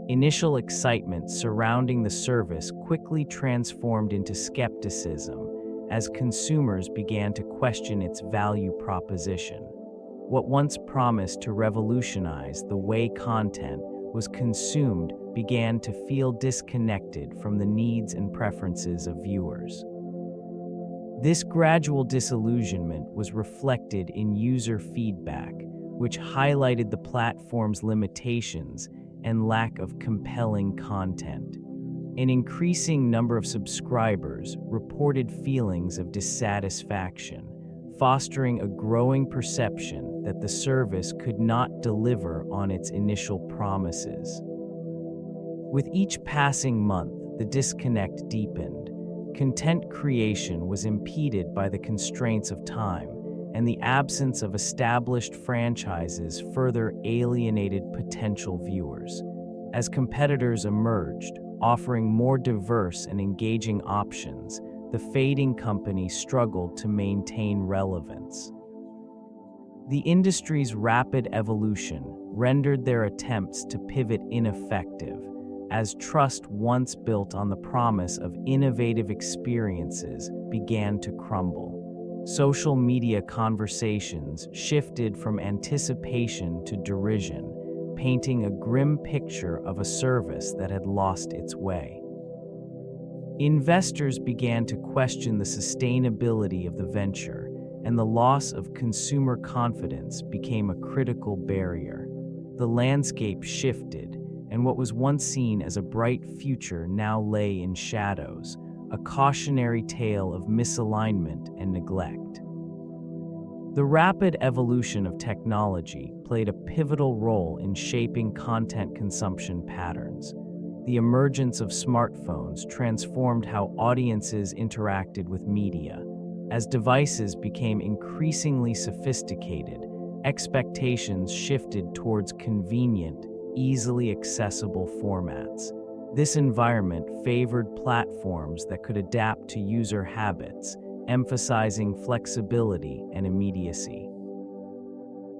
Initial excitement surrounding the service quickly transformed into skepticism as consumers began to question its value proposition. What once promised to revolutionize the way content was consumed began to feel disconnected from the needs and preferences of viewers. This gradual disillusionment was reflected in user feedback, which highlighted the platform's limitations and lack of compelling content. An increasing number of subscribers reported feelings of dissatisfaction, fostering a growing perception that the service could not deliver on its initial promises. With each passing month, the disconnect deepened. Content creation was impeded by the constraints of time, and the absence of established franchises further alienated potential viewers. As competitors emerged, offering more diverse and engaging options, the fading company struggled to maintain relevance. The industry's rapid evolution rendered their attempts to pivot ineffective, as trust once built on the promise of innovative experiences began to crumble. Social media conversations shifted from anticipation to derision, painting a grim picture of a service that had lost its way. Investors began to question the sustainability of the venture, and the loss of consumer confidence became a critical barrier. The landscape shifted, and what was once seen as a bright future now lay in shadows, a cautionary tale of misalignment and neglect. The rapid evolution of technology played a pivotal role in shaping content consumption patterns. The emergence of smartphones transformed how audiences interacted with media. As devices became increasingly sophisticated, expectations shifted towards convenient, easily accessible formats. This environment favored platforms that could adapt to user habits, emphasizing flexibility and immediacy.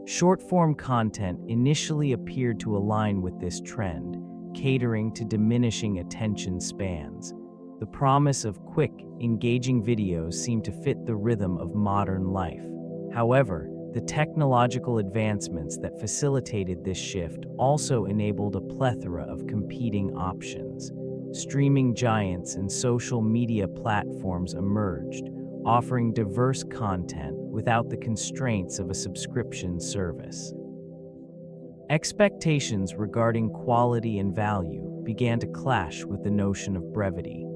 Short-form content initially appeared to align with this trend, catering to diminishing attention spans. The promise of quick, engaging videos seemed to fit the rhythm of modern life. However, the technological advancements that facilitated this shift also enabled a plethora of competing options. Streaming giants and social media platforms emerged, offering diverse content without the constraints of a subscription service. Expectations regarding quality and value began to clash with the notion of brevity.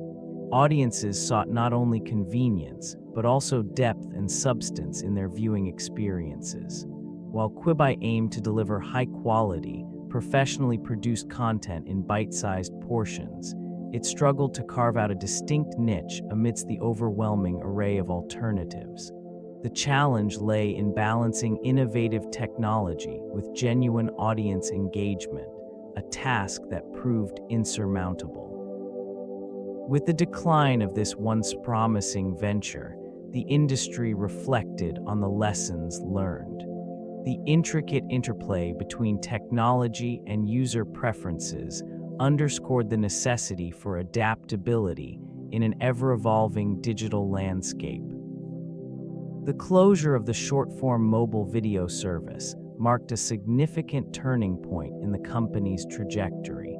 Audiences sought not only convenience, but also depth and substance in their viewing experiences. While Quibi aimed to deliver high-quality, professionally produced content in bite-sized portions, it struggled to carve out a distinct niche amidst the overwhelming array of alternatives. The challenge lay in balancing innovative technology with genuine audience engagement, a task that proved insurmountable. With the decline of this once promising venture, the industry reflected on the lessons learned. The intricate interplay between technology and user preferences underscored the necessity for adaptability in an ever-evolving digital landscape. The closure of the short-form mobile video service marked a significant turning point in the company's trajectory.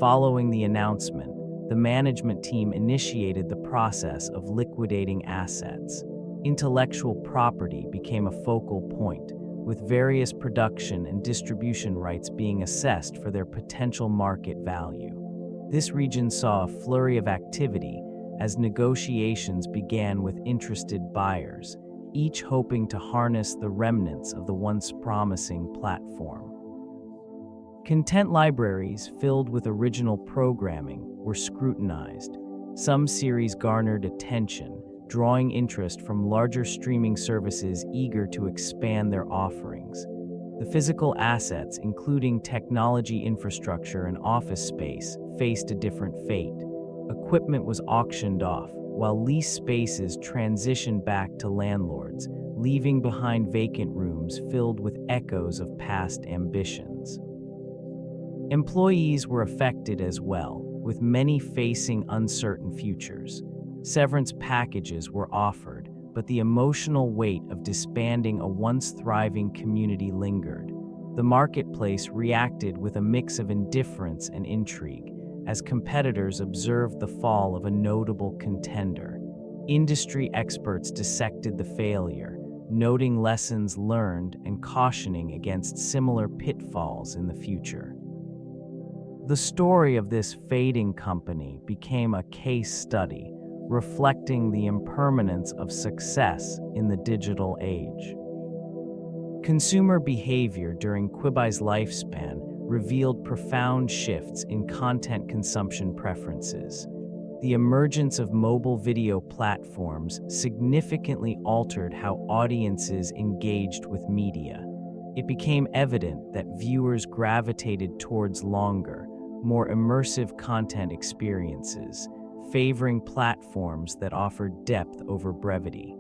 Following the announcement, the management team initiated the process of liquidating assets. Intellectual property became a focal point, with various production and distribution rights being assessed for their potential market value. This region saw a flurry of activity as negotiations began with interested buyers, each hoping to harness the remnants of the once promising platform. Content libraries filled with original programming were scrutinized. Some series garnered attention, drawing interest from larger streaming services eager to expand their offerings. The physical assets, including technology infrastructure and office space, faced a different fate. Equipment was auctioned off, while lease spaces transitioned back to landlords, leaving behind vacant rooms filled with echoes of past ambitions. Employees were affected as well, with many facing uncertain futures. Severance packages were offered, but the emotional weight of disbanding a once thriving community lingered. The marketplace reacted with a mix of indifference and intrigue, as competitors observed the fall of a notable contender. Industry experts dissected the failure, noting lessons learned and cautioning against similar pitfalls in the future. The story of this fading company became a case study, reflecting the impermanence of success in the digital age. Consumer behavior during Quibi's lifespan revealed profound shifts in content consumption preferences. The emergence of mobile video platforms significantly altered how audiences engaged with media. It became evident that viewers gravitated towards longer, more immersive content experiences, favoring platforms that offered depth over brevity.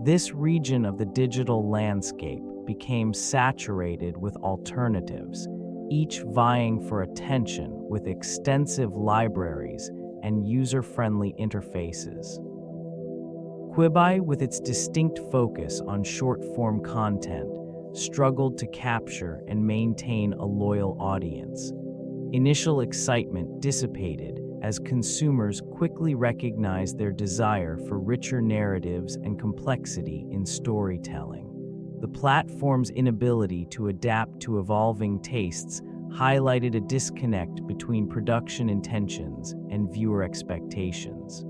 This region of the digital landscape became saturated with alternatives, each vying for attention with extensive libraries and user-friendly interfaces. Quibi, with its distinct focus on short-form content, struggled to capture and maintain a loyal audience. Initial excitement dissipated as consumers quickly recognized their desire for richer narratives and complexity in storytelling. The platform's inability to adapt to evolving tastes highlighted a disconnect between production intentions and viewer expectations.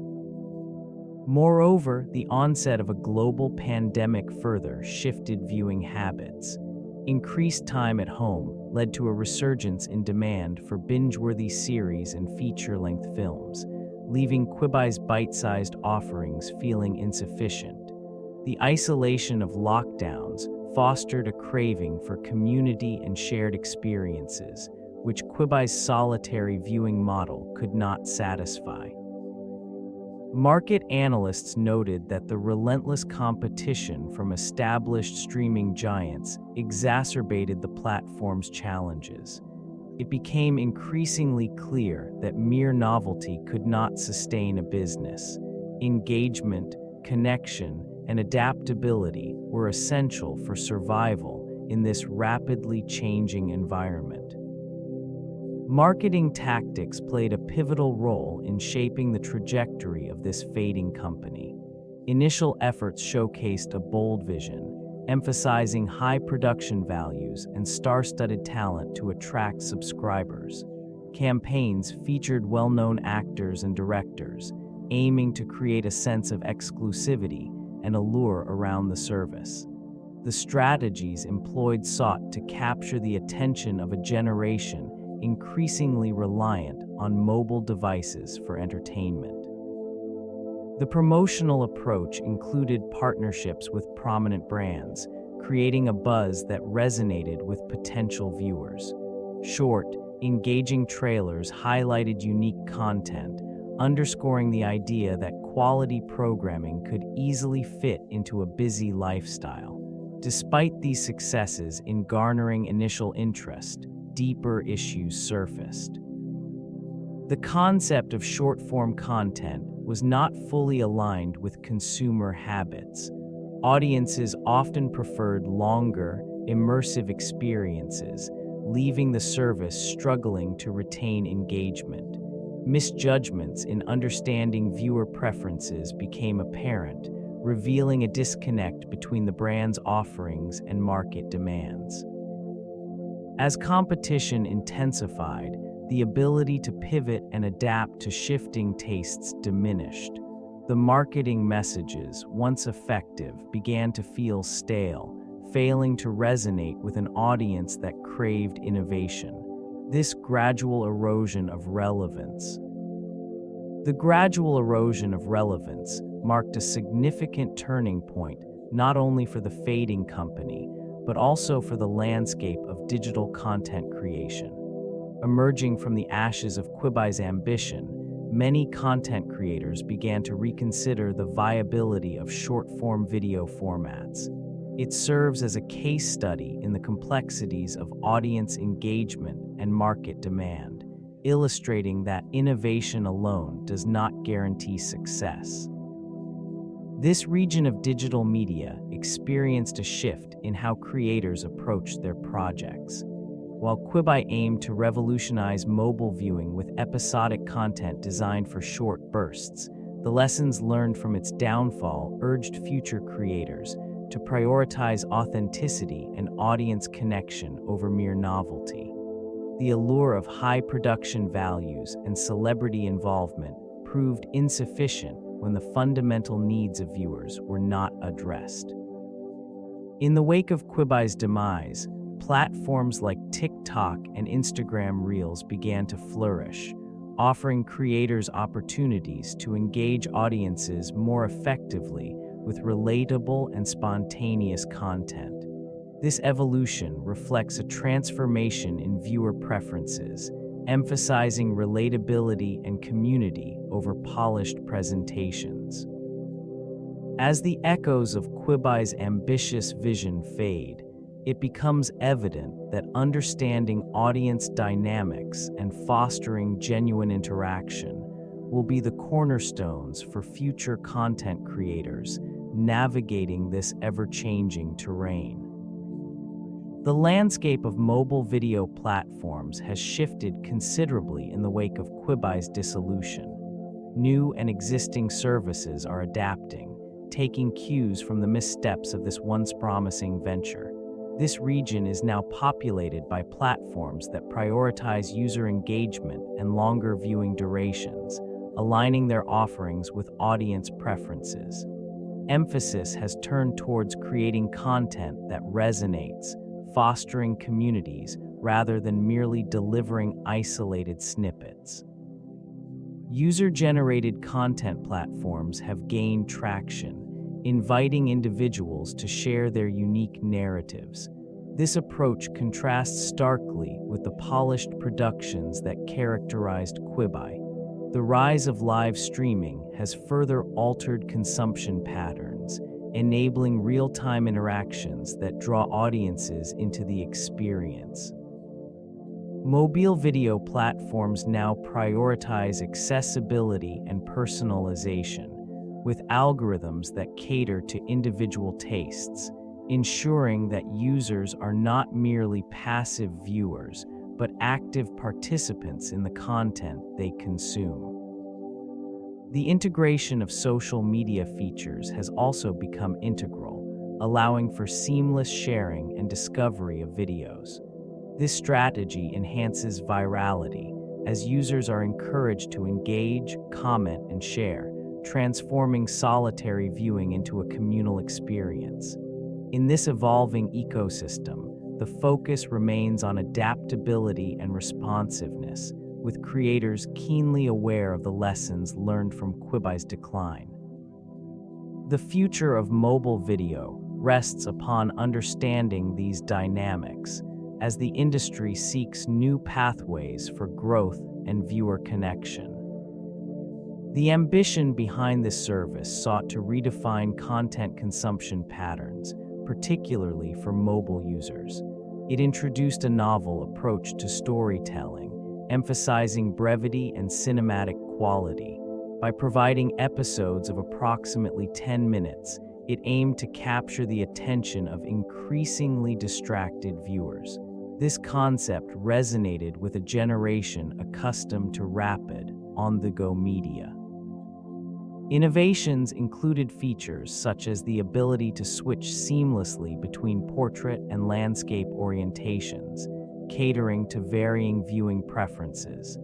Moreover, the onset of a global pandemic further shifted viewing habits. Increased time at home led to a resurgence in demand for binge-worthy series and feature-length films, leaving Quibi's bite-sized offerings feeling insufficient. The isolation of lockdowns fostered a craving for community and shared experiences, which Quibi's solitary viewing model could not satisfy. Market analysts noted that the relentless competition from established streaming giants exacerbated the platform's challenges. It became increasingly clear that mere novelty could not sustain a business. Engagement, connection, and adaptability were essential for survival in this rapidly changing environment. Marketing tactics played a pivotal role in shaping the trajectory of this fading company. Initial efforts showcased a bold vision, emphasizing high production values and star-studded talent to attract subscribers. Campaigns featured well-known actors and directors, aiming to create a sense of exclusivity and allure around the service. The strategies employed sought to capture the attention of a generation increasingly reliant on mobile devices for entertainment. The promotional approach included partnerships with prominent brands, creating a buzz that resonated with potential viewers. Short, engaging trailers highlighted unique content, underscoring the idea that quality programming could easily fit into a busy lifestyle. Despite these successes in garnering initial interest, deeper issues surfaced. The concept of short-form content was not fully aligned with consumer habits. Audiences often preferred longer, immersive experiences, leaving the service struggling to retain engagement. Misjudgments in understanding viewer preferences became apparent, revealing a disconnect between the brand's offerings and market demands. As competition intensified, the ability to pivot and adapt to shifting tastes diminished. The marketing messages, once effective, began to feel stale, failing to resonate with an audience that craved innovation. The gradual erosion of relevance marked a significant turning point, not only for the fading company, but also for the landscape of digital content creation. Emerging from the ashes of Quibi's ambition, many content creators began to reconsider the viability of short-form video formats. It serves as a case study in the complexities of audience engagement and market demand, illustrating that innovation alone does not guarantee success. This region of digital media experienced a shift in how creators approached their projects. While Quibi aimed to revolutionize mobile viewing with episodic content designed for short bursts, the lessons learned from its downfall urged future creators to prioritize authenticity and audience connection over mere novelty. The allure of high production values and celebrity involvement proved insufficient when the fundamental needs of viewers were not addressed. In the wake of Quibi's demise, platforms like TikTok and Instagram Reels began to flourish, offering creators opportunities to engage audiences more effectively with relatable and spontaneous content. This evolution reflects a transformation in viewer preferences, emphasizing relatability and community over polished presentations. As the echoes of Quibi's ambitious vision fade, it becomes evident that understanding audience dynamics and fostering genuine interaction will be the cornerstones for future content creators navigating this ever-changing terrain. The landscape of mobile video platforms has shifted considerably in the wake of Quibi's dissolution. New and existing services are adapting, taking cues from the missteps of this once promising venture. This region is now populated by platforms that prioritize user engagement and longer viewing durations, aligning their offerings with audience preferences. Emphasis has turned towards creating content that resonates, fostering communities rather than merely delivering isolated snippets. User-generated content platforms have gained traction, inviting individuals to share their unique narratives. This approach contrasts starkly with the polished productions that characterized Quibi. The rise of live streaming has further altered consumption patterns, enabling real-time interactions that draw audiences into the experience. Mobile video platforms now prioritize accessibility and personalization, with algorithms that cater to individual tastes, ensuring that users are not merely passive viewers, but active participants in the content they consume. The integration of social media features has also become integral, allowing for seamless sharing and discovery of videos. This strategy enhances virality, as users are encouraged to engage, comment, and share, transforming solitary viewing into a communal experience. In this evolving ecosystem, the focus remains on adaptability and responsiveness, with creators keenly aware of the lessons learned from Quibi's decline. The future of mobile video rests upon understanding these dynamics, as the industry seeks new pathways for growth and viewer connection. The ambition behind this service sought to redefine content consumption patterns, particularly for mobile users. It introduced a novel approach to storytelling, emphasizing brevity and cinematic quality. By providing episodes of approximately 10 minutes, it aimed to capture the attention of increasingly distracted viewers. This concept resonated with a generation accustomed to rapid, on-the-go media. Innovations included features such as the ability to switch seamlessly between portrait and landscape orientations, catering to varying viewing preferences.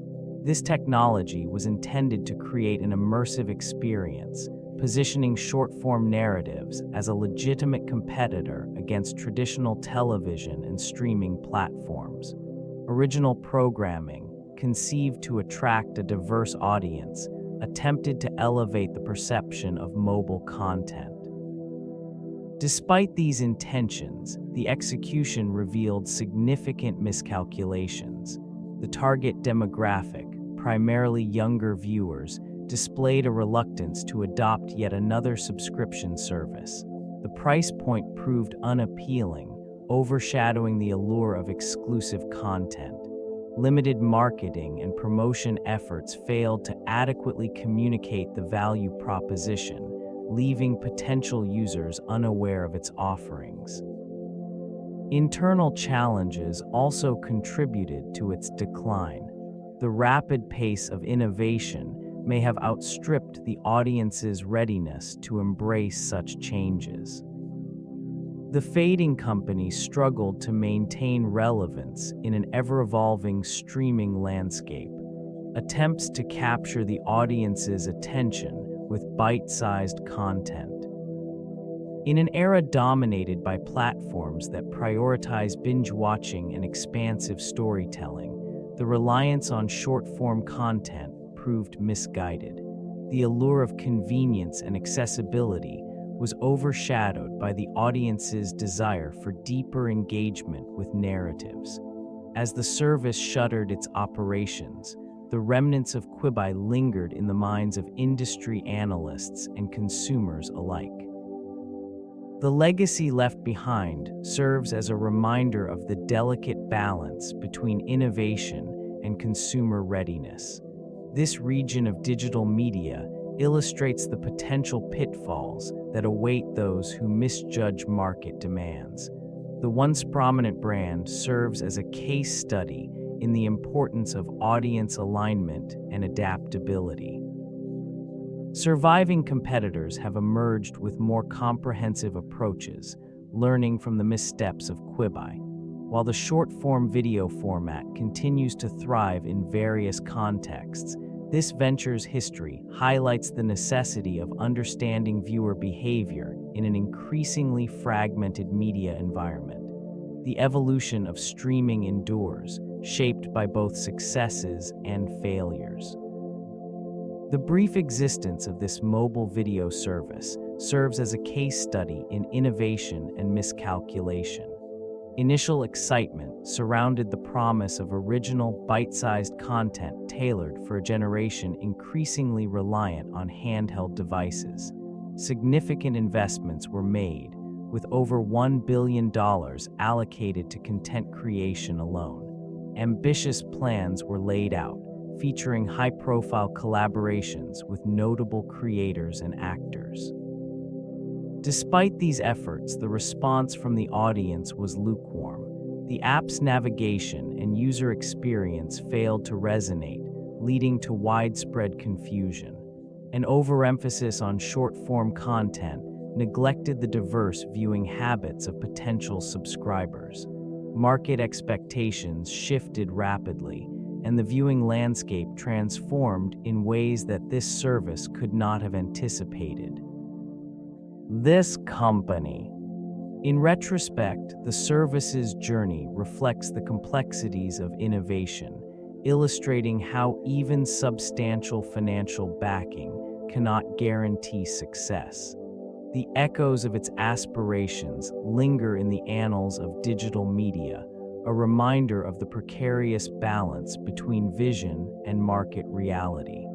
This technology was intended to create an immersive experience, positioning short-form narratives as a legitimate competitor against traditional television and streaming platforms. Original programming, conceived to attract a diverse audience, attempted to elevate the perception of mobile content. Despite these intentions, the execution revealed significant miscalculations. The target demographic, primarily younger viewers, displayed a reluctance to adopt yet another subscription service. The price point proved unappealing, overshadowing the allure of exclusive content. Limited marketing and promotion efforts failed to adequately communicate the value proposition, leaving potential users unaware of its offerings. Internal challenges also contributed to its decline. The rapid pace of innovation may have outstripped the audience's readiness to embrace such changes. The fading company struggled to maintain relevance in an ever-evolving streaming landscape. Attempts to capture the audience's attention with bite-sized content. In an era dominated by platforms that prioritize binge-watching and expansive storytelling, the reliance on short-form content proved misguided. The allure of convenience and accessibility was overshadowed by the audience's desire for deeper engagement with narratives. As the service shuttered its operations, the remnants of Quibi lingered in the minds of industry analysts and consumers alike. The legacy left behind serves as a reminder of the delicate balance between innovation and consumer readiness. This region of digital media illustrates the potential pitfalls that await those who misjudge market demands. The once prominent brand serves as a case study in the importance of audience alignment and adaptability. Surviving competitors have emerged with more comprehensive approaches, learning from the missteps of Quibi. While the short-form video format continues to thrive in various contexts, this venture's history highlights the necessity of understanding viewer behavior in an increasingly fragmented media environment. The evolution of streaming endures, shaped by both successes and failures. The brief existence of this mobile video service serves as a case study in innovation and miscalculation. Initial excitement surrounded the promise of original, bite-sized content tailored for a generation increasingly reliant on handheld devices. Significant investments were made, with over $1 billion allocated to content creation alone. Ambitious plans were laid out, featuring high-profile collaborations with notable creators and actors. Despite these efforts, the response from the audience was lukewarm. The app's navigation and user experience failed to resonate, leading to widespread confusion. An overemphasis on short-form content neglected the diverse viewing habits of potential subscribers. Market expectations shifted rapidly, and the viewing landscape transformed in ways that this service could not have anticipated. This company. In retrospect, the service's journey reflects the complexities of innovation, illustrating how even substantial financial backing cannot guarantee success. The echoes of its aspirations linger in the annals of digital media, a reminder of the precarious balance between vision and market reality.